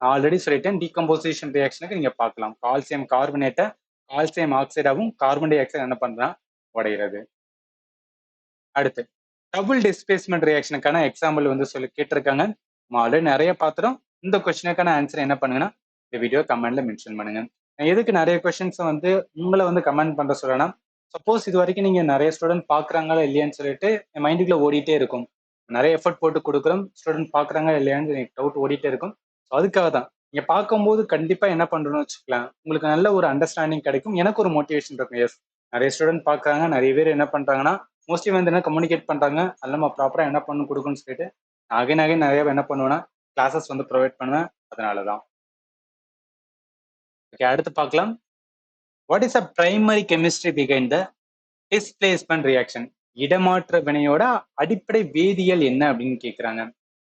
நான் ஆல்ரெடி சொல்லிட்டேன், டீகம்போசிஷன் ரியாக்ஷனுக்கு நீங்க பார்க்கலாம், கால்சியம் கார்பனேட்டை கால்சியம் ஆக்சைடாவும் கார்பன் டை ஆக்சைடு என்ன பண்றான், உடைகிறது. அடுத்து, டபுள் டிஸ்பிளேஸ்மெண்ட் ரியாக்ஷனுக்கான எக்ஸாம்பிள் வந்து சொல்லி கேட்டிருக்காங்க. நம்ம ஆல்ரெடி நிறைய பார்த்துட்டோம். இந்த கொஸ்டினுக்கான ஆன்சர் என்ன பண்ணுங்கன்னா இந்த வீடியோ கமெண்ட்ல மென்ஷன் பண்ணுங்க. நான் எதுக்கு நிறைய கொஸ்டின்ஸ் வந்து உங்களை வந்து கமெண்ட் பண்ற சொல்லலாம், சப்போஸ் இது வரைக்கும் நீங்க நிறைய ஸ்டூடெண்ட் பாக்குறாங்களா இல்லையான்னு சொல்லிட்டு என் மைண்டுக்குள்ள ஓடிட்டே இருக்கும். நிறைய எஃபர்ட் போட்டு கொடுக்குறோம், ஸ்டூடெண்ட் பாக்குறாங்க இல்லையான்னு எனக்கு டவுட் ஓடிட்டே இருக்கும். ஸோ அதுக்காக தான் நீங்க பார்க்கும்போது கண்டிப்பா என்ன பண்றோம்னு வச்சுக்கலாம், உங்களுக்கு நல்ல ஒரு அண்டர்ஸ்டாண்டிங் கிடைக்கும், எனக்கு ஒரு மோட்டிவேஷன் இருக்கும். எஸ், நிறைய ஸ்டூடெண்ட் பாக்குறாங்க, நிறைய பேர் என்ன பண்றாங்கன்னா மோஸ்ட்லி வந்து என்ன கம்யூனிகேட் பண்றாங்க, அது நம்ம ப்ராப்பரா என்ன பண்ணணும் கொடுக்குன்னு சொல்லிட்டு அகைன் நிறைய என்ன பண்ணுவேன்னா கிளாஸஸ் வந்து ப்ரொவைட் பண்ணுவேன். அதனாலதான். ஓகே, அடுத்து பார்க்கலாம். What is a primary chemistry behind the displacement reaction? இடமாற்ற வினையோட அடிப்படை வேதியியல் என்ன அப்படின்னு கேட்குறாங்க.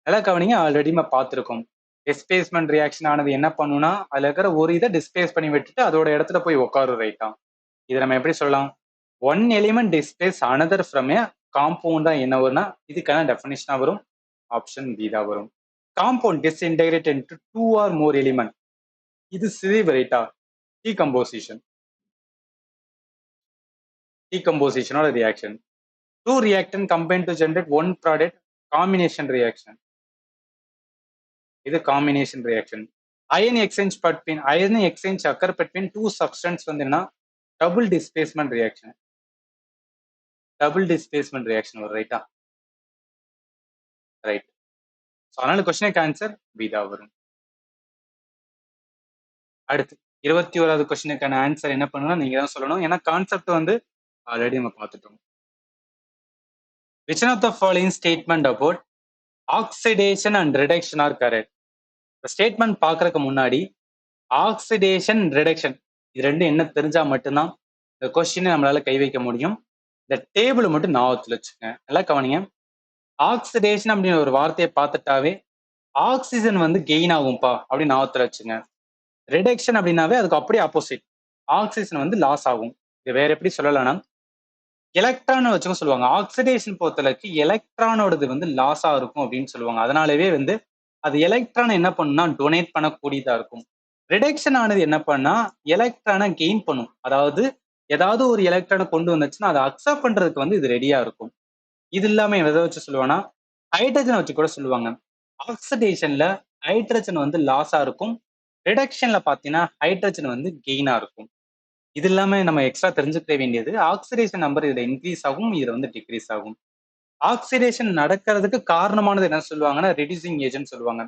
நல்லா கவனிங்க, ஆல்ரெடி நம்ம பார்த்துருக்கோம். டிஸ்பிளேஸ்மெண்ட் ரியாக்ஷன் ஆனது என்ன பண்ணுன்னா அதுல இருக்கிற ஒரு இதை டிஸ்பிளேஸ் பண்ணி விட்டுட்டு அதோட இடத்துல போய் உட்காரும் ரைட்டா. இதை நம்ம எப்படி சொல்லலாம், one element displays another from A compound தான் என்ன வரும்னா இதுக்கான டெஃபினிஷனா வரும். ஆப்ஷன் பி தான் வரும். Compound disintegrate into two or more element. இது சிதைவு ரைட்டா, டீகம்போசிஷன். டீகம்போசிஷனோட ரியாக்ஷன். Two reactant combine to generate one product, combination reaction. இது combination reaction. Iron exchange occur between two substance வந்து என்ன, double displacement reaction. Double displacement reaction வரும் ரைட்டா. ரைட். ஸோ அதனால கொஸ்டினுக்கு ஆன்சர் பி தான் வரும். அடுத்து 21வது கொஸ்டினுக்கான ஆன்சர் என்ன பண்ணணும் நீங்க தான் சொல்லணும், ஏன்னா கான்செப்ட் வந்து ஆல்ரெடி நம்ம பார்த்துட்டோம். Which one of the following statement about oxidation and reduction are correct? Statement பார்க்கறதுக்கு முன்னாடி ஆக்சிடேஷன் ரிடக்ஷன் இது ரெண்டும் என்ன தெரிஞ்சா மட்டும்தான் இந்த கொஸ்டினை நம்மளால கை வைக்க முடியும். இந்த டேபிள் மட்டும் ஞாபகத்தில் வச்சுக்கோங்க. நல்லா கவனிங்க, ஆக்சிடேஷன் அப்படின்னு ஒரு வார்த்தையை பார்த்துட்டாவே ஆக்சிஜன் வந்து கெயின் ஆகும்பா அப்படின்னு ஞாபகத்தில் வச்சுங்க. ரிடக்ஷன் அப்படின்னாவே அதுக்கு அப்படியே ஆப்போசிட், ஆக்சிஜன் வந்து லாஸ் ஆகும். இது வேற எப்படி சொல்லலாம்னா எலக்ட்ரான் வச்சுக்க சொல்லுவாங்க. ஆக்சிடேஷன் பொறுத்தளவுக்கு எலக்ட்ரானோடது வந்து லாஸா இருக்கும் அப்படின்னு சொல்லுவாங்க. அதனாலவே வந்து அது எலக்ட்ரான் என்ன பண்ணுன்னா டொனேட் பண்ணக்கூடியதா இருக்கும். ரிடக்ஷன் ஆனது என்ன பண்ணா எலக்ட்ரானை கெயின் பண்ணும். அதாவது ஏதாவது ஒரு எலக்ட்ரானை கொண்டு வந்துச்சுன்னா அதை அக்செப்ட் பண்றதுக்கு வந்து இது ரெடியா இருக்கும். இது இல்லாம எதை வச்சு சொல்லுவாங்கன்னா ஹைட்ரஜனை வச்சு கூட சொல்லுவாங்க. ஆக்சிடேஷன்ல ஹைட்ரஜன் வந்து லாஸா இருக்கும், ரிடக்ஷன்ல பாத்தீங்கன்னா ஹைட்ரஜன் வந்து கெயினா இருக்கும். இது இல்லாம நம்ம எக்ஸ்ட்ரா தெரிஞ்சுக்க வேண்டியது ஆக்சிடேஷன் நம்பர் இதுல இன்க்ரீஸ் ஆகும், இதுல வந்து டிக்ரீஸ் ஆகும். ஆக்சிடேஷன் நடக்கிறதுக்கு காரணமானது என்ன சொல்லுவாங்கன்னா ரெடியூசிங் ஏஜென்ட் சொல்லுவாங்க.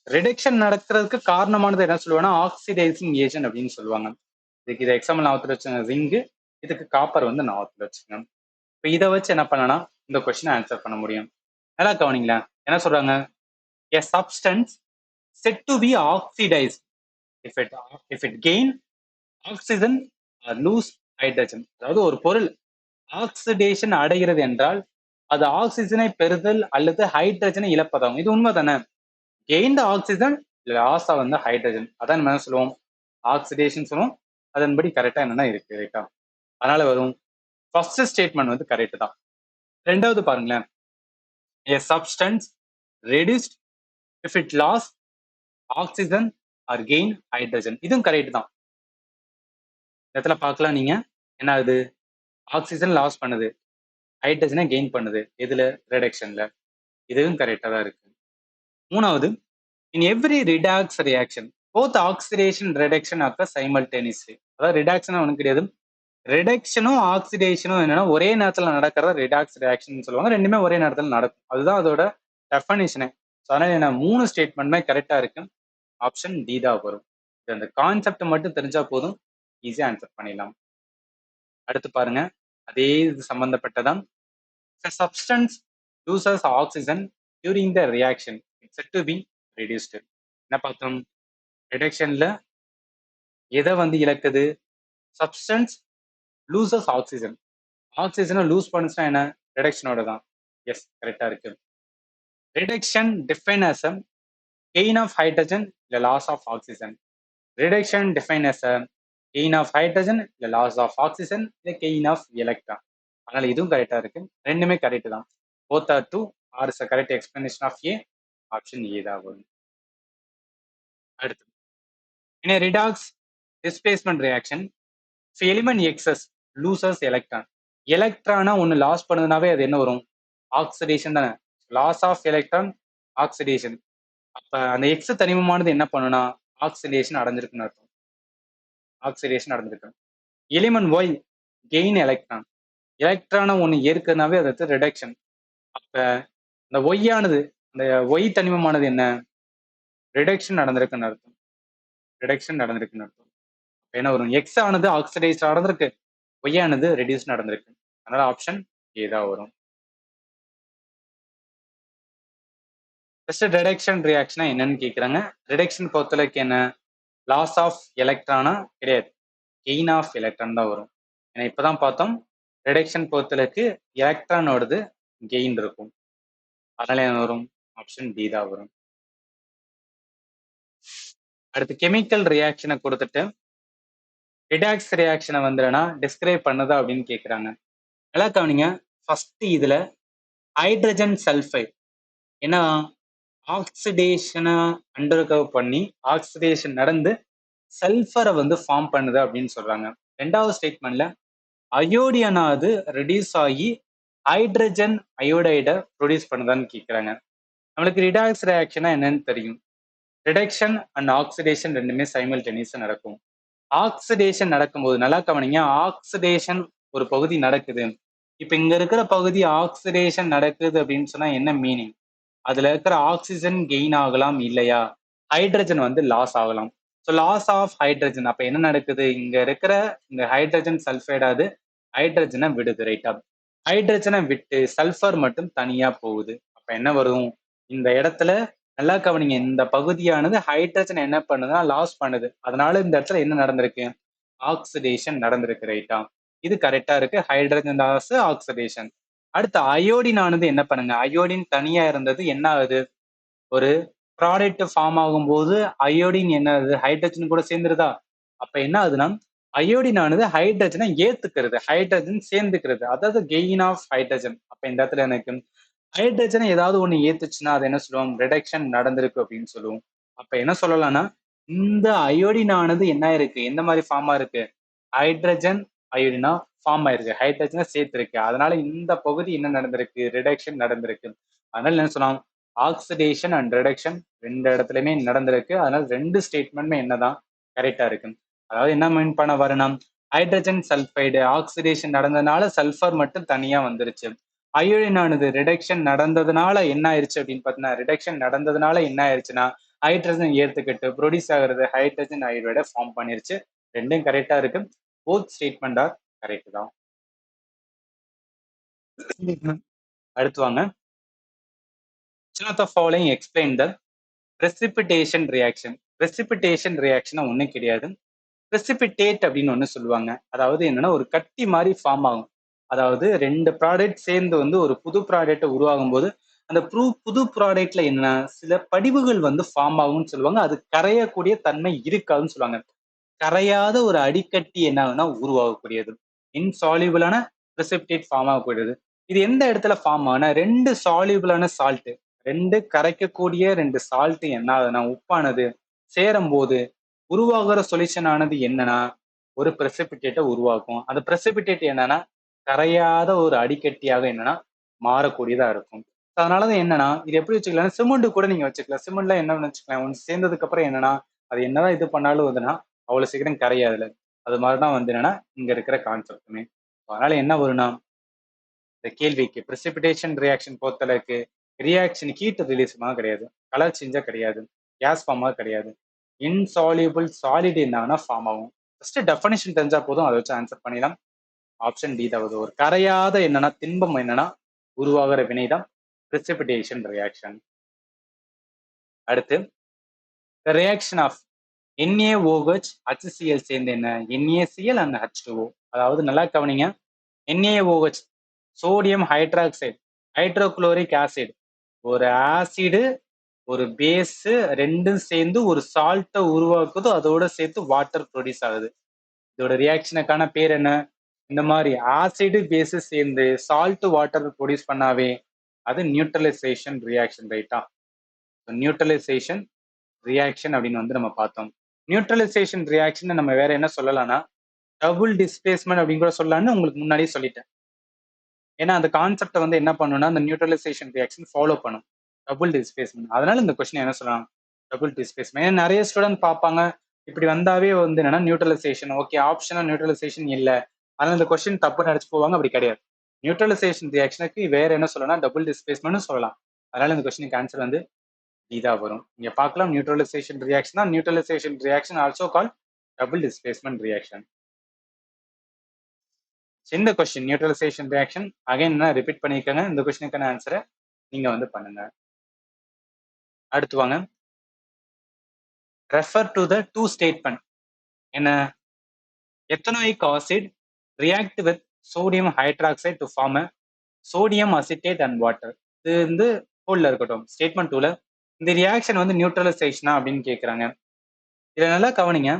ரிடக்ஷன் நடக்கிறதுக்கு காரணமானது என்ன சொல்லுவாங்கன்னா ஆக்சிடைசிங் ஏஜென்ட் அப்படின்னு சொல்லுவாங்க. இதுக்கு இதை எக்ஸாம்பிள் ஞாபகத்துல வச்சுங்க ஜிங்க், இதுக்கு காப்பர் வந்து ஞாபகத்துல வச்சுங்க. இப்போ இதை வச்சு என்ன பண்ணனா இந்த கொஸ்டினை ஆன்சர் பண்ண முடியும். நல்லா கவனிங்களேன். என்ன சொல்றாங்க? A substance said to be oxidized if it gain oxygen or lose hydrogen. அதாவது ஒரு பொருள் ஆக்சிடேஷன் அடைகிறது என்றால் அது ஆக்சிஜனை பெறுதல் அல்லது ஹைட்ரஜனை இழப்பதாகும். இது உண்மை தானே? கெயின் த ஆக்சிஜன், லாஸ் வந்து ஹைட்ரஜன். அதான் நம்ம என்ன சொல்லுவோம்? ஆக்சிடேஷன் சொல்லுவோம். அதன்படி கரெக்டா என்னன்னா இருக்கு ரைட்டா. அதனால வரும் ஃபர்ஸ்ட் ஸ்டேட்மெண்ட் வந்து கரெக்ட் தான். ரெண்டாவது பாருங்களேன். A substance reduced if it lost oxygen or gain hydrogen. இதுவும் கரெக்ட் தான். இடத்துல பார்க்கலாம் நீங்க என்ன ஆகுது? ஆக்சிஜன் லாஸ் பண்ணுது, ஹைட்ரஜனை கெயின் பண்ணுது. எதுல? ரிடக்ஷன்ல. இதுவும் கரெக்டா தான் இருக்கு. மூணாவது, in every redox reaction both oxidation and reduction occur simultaneously. அதாவது ரிடாக்ஷன் ஒன்றும் கிடையாது, ரிடக்ஷனும் ஆக்சிடேஷனும் என்னன்னா ஒரே நேரத்தில் நடக்கிறத ரிடாக்ஸ் ரியாக்ஷன் சொல்லுவாங்க. ரெண்டுமே ஒரே நேரத்தில் நடக்கும். அதுதான் அதோட டெஃபனிஷனே. அதனால என்ன 3 ஸ்டேட்மெண்ட்மே கரெக்டா இருக்கு. ஆப்ஷன் டி தான் வரும். அந்த கான்செப்ட் மட்டும் தெரிஞ்சா போதும், ஈஸியா ஆன்சர் பண்ணிடலாம். அடுத்து பாருங்க, அதே இது சம்பந்தப்பட்டதான். Substance loses oxygen during the reaction it's said to be reduced. என்ன பார்த்தோம்? ரிடக்ஷன்ல எதை வந்து இழக்குது? Substance loses oxygen. ஆக்சிஜனை லூஸ் பண்ணுச்சுன்னா என்ன? ரிடக்ஷனோட தான். எஸ், கரெக்டா இருக்கு. Reduction define as a gain of hydrogen இல்ல loss of oxygen. Reduction define as a gain of hydrogen இல்ல லாஸ் ஆஃப் ஆக்சிஜன் இல்ல கெயின் ஆஃப் எலக்ட்ரான். அதனால இதுவும் கரெக்டா இருக்கு. ரெண்டுமே கரெக்ட் தான். Both are two R is correct explanation of A. Option A தான் வரும். அடுத்து, in a redox displacement reaction if element excess loses electron, எலக்ட்ரானா ஒன்னு லாஸ் பண்ணுதுனாவே அது என்ன வரும்? ஆக்சிடேஷன் தானே. Loss of electron oxidation. அப்ப அந்த எக்ஸ் தனிமமானது என்ன பண்ணுனா ஆக்சிடேஷன் அடைஞ்சிருக்குன்னு அர்த்தம். ஆக்சிடேஷன் அடைஞ்சிருக்கு. Element Y gain electron. எலக்ட்ரானை ஒன்னு ஏற்கனவே அது ரிடக்ஷன். அப்ப இந்த ஒய் ஆனது, இந்த ஒய் தனிமமானது என்ன? ரிடக்ஷன் நடந்திருக்குன்னு அர்த்தம். ரிடக்ஷன் நடந்திருக்குன்னு அர்த்தம். என்ன வரும்? எக்ஸ் ஆனது ஆக்சிடைஸ் நடந்திருக்கு, ஒய் ஆனது ரெடியூஸ் நடந்திருக்கு. அதனால ஆப்ஷன் ஏ தான் வரும். ஃபர்ஸ்ட் ரிடக்ஷன் ரியாக்ஷனா என்னன்னு கேக்குறாங்க. ரிடக்ஷன் பொறுத்தளவுக்கு என்ன? லாஸ் ஆஃப் எலக்ட்ரானா கிடையாது, கெயின் ஆஃப் எலக்ட்ரான் தான் வரும். ஏன்னா இப்பதான் பார்த்தோம், ரிடக்ஷன் பொறுத்தளவுக்கு எலக்ட்ரானோடது கெயின் இருக்கும். அதனால என்ன வரும்? ஆப்ஷன் டி தான் வரும். அடுத்து கெமிக்கல் ரியாக்ஷனை கொடுத்துட்டு ரிடாக்ஸ் ரியாக்ஷனை வந்துனா டிஸ்கிரைப் பண்ணுதா அப்படின்னு கேட்குறாங்க. நல்லா கவனிங்க. ஃபர்ஸ்ட் இதுல ஹைட்ரஜன் சல்ஃபைட் ஏன்னா ஆக்சிடேஷனை அண்டர்கவ் பண்ணி ஆக்சிடேஷன் நடந்து சல்ஃபரை வந்து ஃபார்ம் பண்ணுது அப்படின்னு சொல்றாங்க. ரெண்டாவது ஸ்டேட்மெண்ட்ல அயோடியனாவது ரெடியூஸ் ஆகி ஹைட்ரஜன் அயோடைடை ப்ரொடியூஸ் பண்ணுதான்னு கேட்குறாங்க. நம்மளுக்கு ரிடாக்ஸ் ரியாக்ஷனா என்னன்னு தெரியும். ரிடக்ஷன் அண்ட் ஆக்சிடேஷன் ரெண்டுமே சைமல்டேனியஸா நடக்கும். ஆக்சிடேஷன் நடக்கும்போது நல்லா கவனிங்க, ஆக்சிடேஷன் ஒரு பகுதி நடக்குது. இப்ப இங்க இருக்கிற பகுதி ஆக்சிடேஷன் நடக்குது அப்படின்னு சொன்னா என்ன மீனிங்? அதுல இருக்கிற ஆக்சிஜன் கெயின் ஆகலாம், இல்லையா ஹைட்ரஜன் வந்து லாஸ் ஆகலாம். So loss of hydrogen. அப்ப என்ன நடக்குது? இங்க இருக்கிற இந்த ஹைட்ரஜன் சல்ஃபைடாது ஹைட்ரஜனை விடுது ரைட்டா. ஹைட்ரஜனை விட்டு சல்ஃபர் மட்டும் தனியா போகுது. அப்ப என்ன வரும்? இந்த இடத்துல நல்லா கவனிங்க, இந்த பகுதியானது ஹைட்ரஜன் என்ன பண்ணுதுன்னா லாஸ் பண்ணுது. அதனால இந்த இடத்துல என்ன நடந்திருக்கு? ஆக்சிடேஷன் நடந்திருக்கு ரைட்டா. இது கரெக்டா இருக்கு. Hydrogen loss, oxidation. அடுத்து அயோடின் ஆனது என்ன பண்ணுங்க? அயோடின் தனியா இருந்தது என்ன ஆகுது? ஒரு ப்ராடக்ட் ஃபார்ம் ஆகும்போது அயோடின் என்ன ஆகுது? ஹைட்ரஜன் கூட சேர்ந்துருதா? அப்ப என்ன ஆகுதுன்னா அயோடின் ஆனது ஹைட்ரஜனை ஏத்துக்கிறது, ஹைட்ரஜன் சேர்ந்துக்கிறது. அதாவது கெயின் ஆஃப் ஹைட்ரஜன். அப்ப இந்த இடத்துல எனக்கு ஹைட்ரஜனை ஏதாவது ஒண்ணு ஏத்துச்சுன்னா அது என்ன சொல்லுவோம்? ரிடக்ஷன் நடந்திருக்கு அப்படின்னு சொல்லுவோம். அப்ப என்ன சொல்லலாம்னா இந்த அயோடின் ஆனது என்ன இருக்கு? எந்த மாதிரி ஃபார்மா இருக்கு? ஹைட்ரஜன் அயோடினா ஃபார்ம் ஆயிருக்கு, ஹைட்ரஜனை சேர்த்திருக்கு. அதனால இந்த பகுதி என்ன நடந்திருக்கு, ரிடக்ஷன் நடந்திருக்கு. அதனால என்ன சொல்லலாம், ஆக்சிடேஷன் அண்ட் ரிடக்ஷன் ரெண்டு இடத்துலயுமே நடந்திருக்கு. அதனால ரெண்டு ஸ்டேட்மெண்ட்மே என்னதான் கரெக்டா இருக்கு. அதாவது என்ன மீன் பண்ண வரணும், ஹைட்ரஜன் சல்ஃபைடு ஆக்சிடேஷன் நடந்ததுனால சல்ஃபர் மட்டும் தனியா வந்துருச்சு. அயோடினானது ரிடக்ஷன் நடந்ததுனால என்ன ஆயிருச்சு அப்படின்னு பார்த்தீங்கன்னா, ரிடக்ஷன் நடந்ததுனால என்ன ஆயிருச்சுன்னா ஹைட்ரஜன் ஏத்துக்கிட்டு ப்ரொடியூஸ் ஆகுறது ஹைட்ரஜன் அயோடைட ஃபார்ம் பண்ணிருச்சு. ரெண்டும் கரெக்டா இருக்கு. போத் ஸ்டேட்மெண்ட் ஆர் கரெக்ட் தான். அடுத்து வாங்க. Which of the following explain the precipitation reaction? precipitation reaction ஒண்ணும் கிடையாது. precipitate அப்படின்னு ஒண்ணு சொல்லுவாங்க. அதாவது என்னன்னா ஒரு கட்டி மாதிரி ஃபார்ம் ஆகும். அதாவது ரெண்டு ப்ராடக்ட் சேர்ந்து வந்து ஒரு புது ப்ராடக்ட் உருவாகும் போது அந்த புது ப்ராடக்ட்ல என்ன சில படிவுகள் வந்து ஃபார்ம் ஆகும்னு சொல்லுவாங்க. அது கரையக்கூடிய தன்மை இருக்காதுன்னு சொல்லுவாங்க. கரையாத ஒரு அடிக்கட்டி என்ன ஆகுதுன்னா உருவாகக்கூடியது. இன்சால்யூபிளான precipitate ஃபார்ம் ஆகக்கூடியது. இது எந்த இடத்துல ஃபார்ம் ஆகுனா, ரெண்டு சால்யூபிளான சால்ட், ரெண்டு கரைக்கக்கூடிய ரெண்டு சால்ட் என்ன ஆகுதுன்னா உப்பானது சேரும் போது உருவாகிற சொல்யூஷன் ஆனது என்னன்னா ஒரு precipitate உருவாக்கும். அந்த precipitate என்னன்னா கரையாத ஒரு அடிக்கட்டியாக என்னன்னா மாறக்கூடியதா இருக்கும். அதனாலதான் என்னன்னா இது எப்படி வச்சுக்கலாம், சிமெண்ட் கூட நீங்க வச்சுக்கலாம். சிமெண்ட்ல என்ன வச்சுக்கலாம், ஒன்று சேர்ந்ததுக்கு அப்புறம் என்னன்னா அது என்னதான் இது பண்ணாலும் வந்துன்னா அவ்வளவு சீக்கிரம் கரையாதுல. அது மாதிரிதான் வந்து என்னன்னா இங்க இருக்கிற கான்செப்டுமே. அதனால என்ன வரும்னா இந்த கேள்விக்கு precipitation ரியாக்ஷன் பொறுத்தளவுக்கு ரியாக்ஷன் ஹீட் ரிலீஸ் கிடையாது, கலர் சேஞ்சா கிடையாது, கேஸ் ஃபார்மா கிடையாது. இன்சால்யூபிள் சாலிட் என்னன்னா ஃபார்ம் ஆகும். ஃபர்ஸ்ட் டெஃபனிஷன் தெரிஞ்சா போதும், அதை வச்சு ஆன்சர் பண்ணிடலாம். ஆப்ஷன் டி தான். ஒரு கரையாத என்னன்னா திண்பம் என்னன்னா உருவாகிற வினைதான் precipitation ரியாக்ஷன். அடுத்து ரியாக்ஷன் ஆஃப் NaOH HCl சேர்ந்து என்ன, NaCl and H2O. அதாவது நல்லா கவனிங்க, NaOH sodium hydroxide hydrochloric acid, ஒரு ஆசிடு ஒரு பேஸ் ரெண்டும் சேர்ந்து ஒரு சால்ட்டை உருவாக்குது, அதோட சேர்த்து வாட்டர் ப்ரொடியூஸ் ஆகுது. இதோட ரியாக்ஷனுக்கான பேர் என்ன, இந்த மாதிரி ஆசிடு பேஸ் சேர்ந்து சால்ட் வாட்டர் ப்ரொடியூஸ் பண்ணாவே அது நியூட்ரலைசேஷன் ரியாக்ஷன். ரைட்டா, நியூட்ரலைசேஷன் ரியாக்ஷன் அப்படின்னு வந்து நம்ம பார்த்தோம். நியூட்ரலைசேஷன் ரியாக்ஷன் நம்ம வேற என்ன சொல்லலாம்னா டபுள் டிஸ்பிளேஸ்மெண்ட் அப்படின்னு கூட சொல்லலாம்னு உங்களுக்கு முன்னாடியே சொல்லிட்டேன். ஏன்னா அந்த கான்செப்டை வந்து என்ன பண்ணுன்னா அந்த நியூட்ரலைசேஷன் ரியாக்ஷன் ஃபாலோ பண்ணும், டபுள் டிஸ்பிளேஸ்மெண்ட். அதனால இந்த கொஸ்டின் என்ன சொல்லலாம், டபுள் டிஸ்பிளேஸ்மெண்ட். ஏன்னா நிறைய ஸ்டூடெண்ட் பார்ப்பாங்க இப்படி வந்தாவே வந்து என்னன்னா நியூட்ரலைசேஷன் ஓகே, ஆப்ஷனா நியூட்ரலைசேஷன் இல்லை, அதனால இந்த கொஸ்டின் தப்பு நினைச்சு போவாங்க. அப்படி கிடையாது. நியூட்ரலைசேஷன் ரியாக்ஷனுக்கு வேற என்ன சொல்லலாம், டபுள் டிஸ்பிளேஸ்மெண்ட் சொல்லலாம். அதனால இந்த கொஸ்டினுக்கு ஆன்சர் வந்து இதா வரும். இங்க பார்க்கலாம், நியூட்ரலைசேஷன் ரியாக்ஷன் தான். Neutralisation reaction also call double displacement reaction. இந்த கொஸ்டின் நியூட்ரலைசேஷன் ரியாக்ஷன் அகைன் என்ன ரிப்பீட் பண்ணிக்கோங்க. இந்த கொஸ்டினுக்கான ஆன்சரை நீங்க வந்து பண்ணுங்க. அடுத்து வாங்க, refer to the two statement. என்ன, ethanoic acid react with sodium hydroxide to form a sodium acetate and water. இது வந்து ஹோல்ல இருக்கட்டும். ஸ்டேட்மெண்ட் 2ல இந்த ரியாக்ஷன் வந்து நியூட்ரலைசேஷனா அப்படின்னு கேட்குறாங்க. இதை நல்லா கவனிங்க.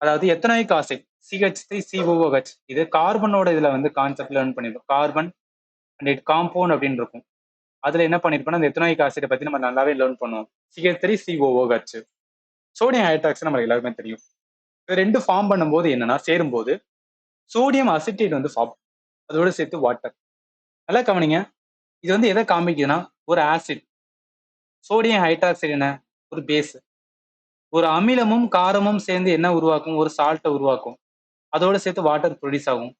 அதாவது எத்தனாயிக் ஆசிட் CH3COOH, இது கார்பனோட இதுல வந்து கான்செப்ட் லேர்ன் பண்ணிருக்கோம். கார்பன் அண்ட் இட் காம்பவுண்ட் அப்படின்னு இருக்கும். அதுல என்ன பண்ணிருப்போம்னா அந்த எத்தனாயிக் ஆசிடை பத்தி நம்ம நல்லாவே லேர்ன் பண்ணுவோம். CH3COOH, சோடியம் ஹைட்ராக்சைடு நமக்கு எல்லாருமே தெரியும். இது ரெண்டு ஃபார்ம் பண்ணும்போது என்னன்னா சேரும்போது சோடியம் அசிட்டேட் வந்து ஃபார்ம், அதோட சேர்த்து வாட்டர். நல்லா கவனிங்க, இது வந்து எதை காமிக்குதுன்னா ஒரு ஆசிட், சோடியம் ஹைட்ராக்சைடு என்ன ஒரு பேஸ், ஒரு அமிலமும் காரமும் சேர்ந்து என்ன உருவாக்கும், ஒரு சால்ட்டை உருவாக்கும், அதோட சேர்த்து வாட்டர் ப்ரொடியூஸ் ஆகும்.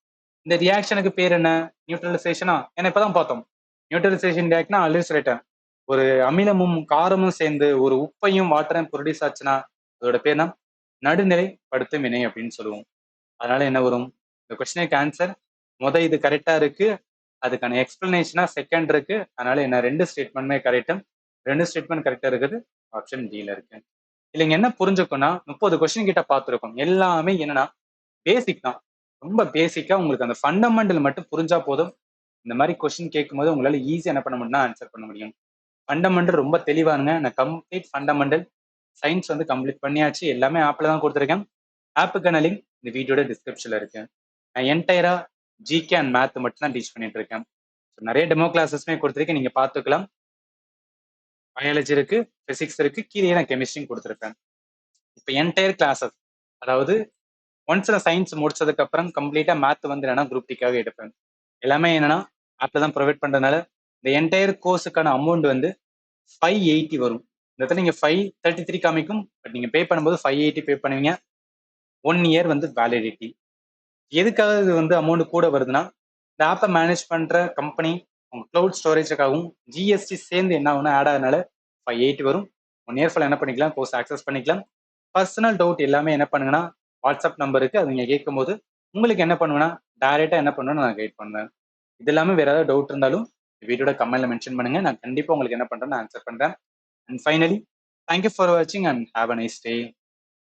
இந்த ரியாக்ஷனுக்கு பேர் என்ன, நியூட்ரலைசேஷனா. ஏன்னா இப்பதான் பார்த்தோம் நியூட்ரலைசேஷன் ரியாக்ட்னா ஆல்ரெடி சொல்லிட்டேன். ஒரு அமிலமும் காரமும் சேர்ந்து ஒரு உப்பையும் வாட்டரையும் ப்ரொடியூஸ் ஆச்சுன்னா அதோட பேர் தான் நடுநிலைப்படுத்தும் வினை அப்படின்னு சொல்லுவோம். அதனால என்ன வரும், இந்த கொஸ்டினுக்கு ஆன்சர் இது கரெக்டா இருக்கு, அதுக்கான எக்ஸ்பிளனேஷனா செகண்ட் இருக்கு. அதனால என்ன ரெண்டு ஸ்டேட்மெண்ட்மே கரெக்டும், ரெண்டு ஸ்டேட்மெண்ட் கரெக்டா இருக்குது, ஆப்ஷன் டில இருக்கு. இல்லைங்க என்ன புரிஞ்சுக்கணும்னா 30 கொஸ்டின் கிட்ட பார்த்துருக்கோம். எல்லாமே என்னன்னா பேசிக் தான், ரொம்ப பேசிக்கா உங்களுக்கு அந்த ஃபண்டமெண்டல் மட்டும் புரிஞ்சா போதும். இந்த மாதிரி கொஸ்டின் கேட்கும்போது உங்களால ஈஸியா என்ன பண்ண முடியும்னா ஆன்சர் பண்ண முடியும். ஃபண்டமெண்டல் ரொம்ப தெளிவானுங்க. நான் கம்ப்ளீட் ஃபண்டமெண்டல் சயின்ஸ் வந்து கம்ப்ளீட் பண்ணியாச்சு. எல்லாமே ஆப்ல தான் கொடுத்துருக்கேன். ஆப்புக்கான லிங்க் இந்த வீடியோட டிஸ்கிரிப்ஷன்ல இருக்கு. நான் என்டையரா ஜிகே அண்ட் மேத் மட்டும் தான் டீச் பண்ணிட்டு இருக்கேன். நிறைய டெமோ கிளாஸஸ்மே கொடுத்துருக்கேன், நீங்க பார்த்துக்கலாம். பயாலஜி இருக்கு, பிசிக்ஸ் இருக்கு, கீழே நான் கெமிஸ்ட்ரியும் கொடுத்துருப்பேன். இப்போ என்டையர் கிளாஸஸ், அதாவது ஒன்ஸ் நான் சயின்ஸ் முடிச்சதுக்கு அப்புறம் கம்ப்ளீட்டா மேத் வந்து என்னன்னா குரூப் டிக்காக எடுப்பேன். எல்லாமே என்னன்னா ஆப்ல தான் ப்ரொவைட் பண்றதுனால இந்த என்டையர் கோர்ஸுக்கான அமௌண்ட் வந்து 580 வரும். இந்த இடத்துல நீங்க 533 காமிக்கும், பட் நீங்க பே பண்ணும்போது 580 பே பண்ணுவீங்க. 1 இயர் வந்து வேலிடிட்டி. எதுக்காக இது வந்து அமௌண்ட் கூட வருதுன்னா, இந்த ஆப்பை மேனேஜ் பண்ற கம்பெனி உங்க க்ளவுட் ஸ்டோரேஜுக்காகவும் ஜிஎஸ்டி சேர்ந்து என்ன ஆகும்னா ஆட் ஆகுதுனால 580 வரும். 1 இயர் ஃபுல்லாக என்ன பண்ணிக்கலாம், கோர்ஸ் ஆக்சஸ் பண்ணிக்கலாம். பர்சனல் டவுட் எல்லாமே என்ன பண்ணுங்கன்னா வாட்ஸ்அப் நம்பருக்கு அது நீங்கள் கேட்கும்போது உங்களுக்கு என்ன பண்ணுவேன்னா டைரெக்டாக என்ன பண்ணுவேன்னு நான் கைட் பண்ணுவேன். இது இல்லாமல் வேற ஏதாவது டவுட் இருந்தாலும் வீடியோட கமெண்ட்ல மென்ஷன் பண்ணுங்க. நான் கண்டிப்பாக உங்களுக்கு என்ன பண்றேன்னு ஆன்சர் பண்றேன். அண்ட் ஃபைனலி தேங்க்யூ ஃபார் வாட்சிங் and have a nice day.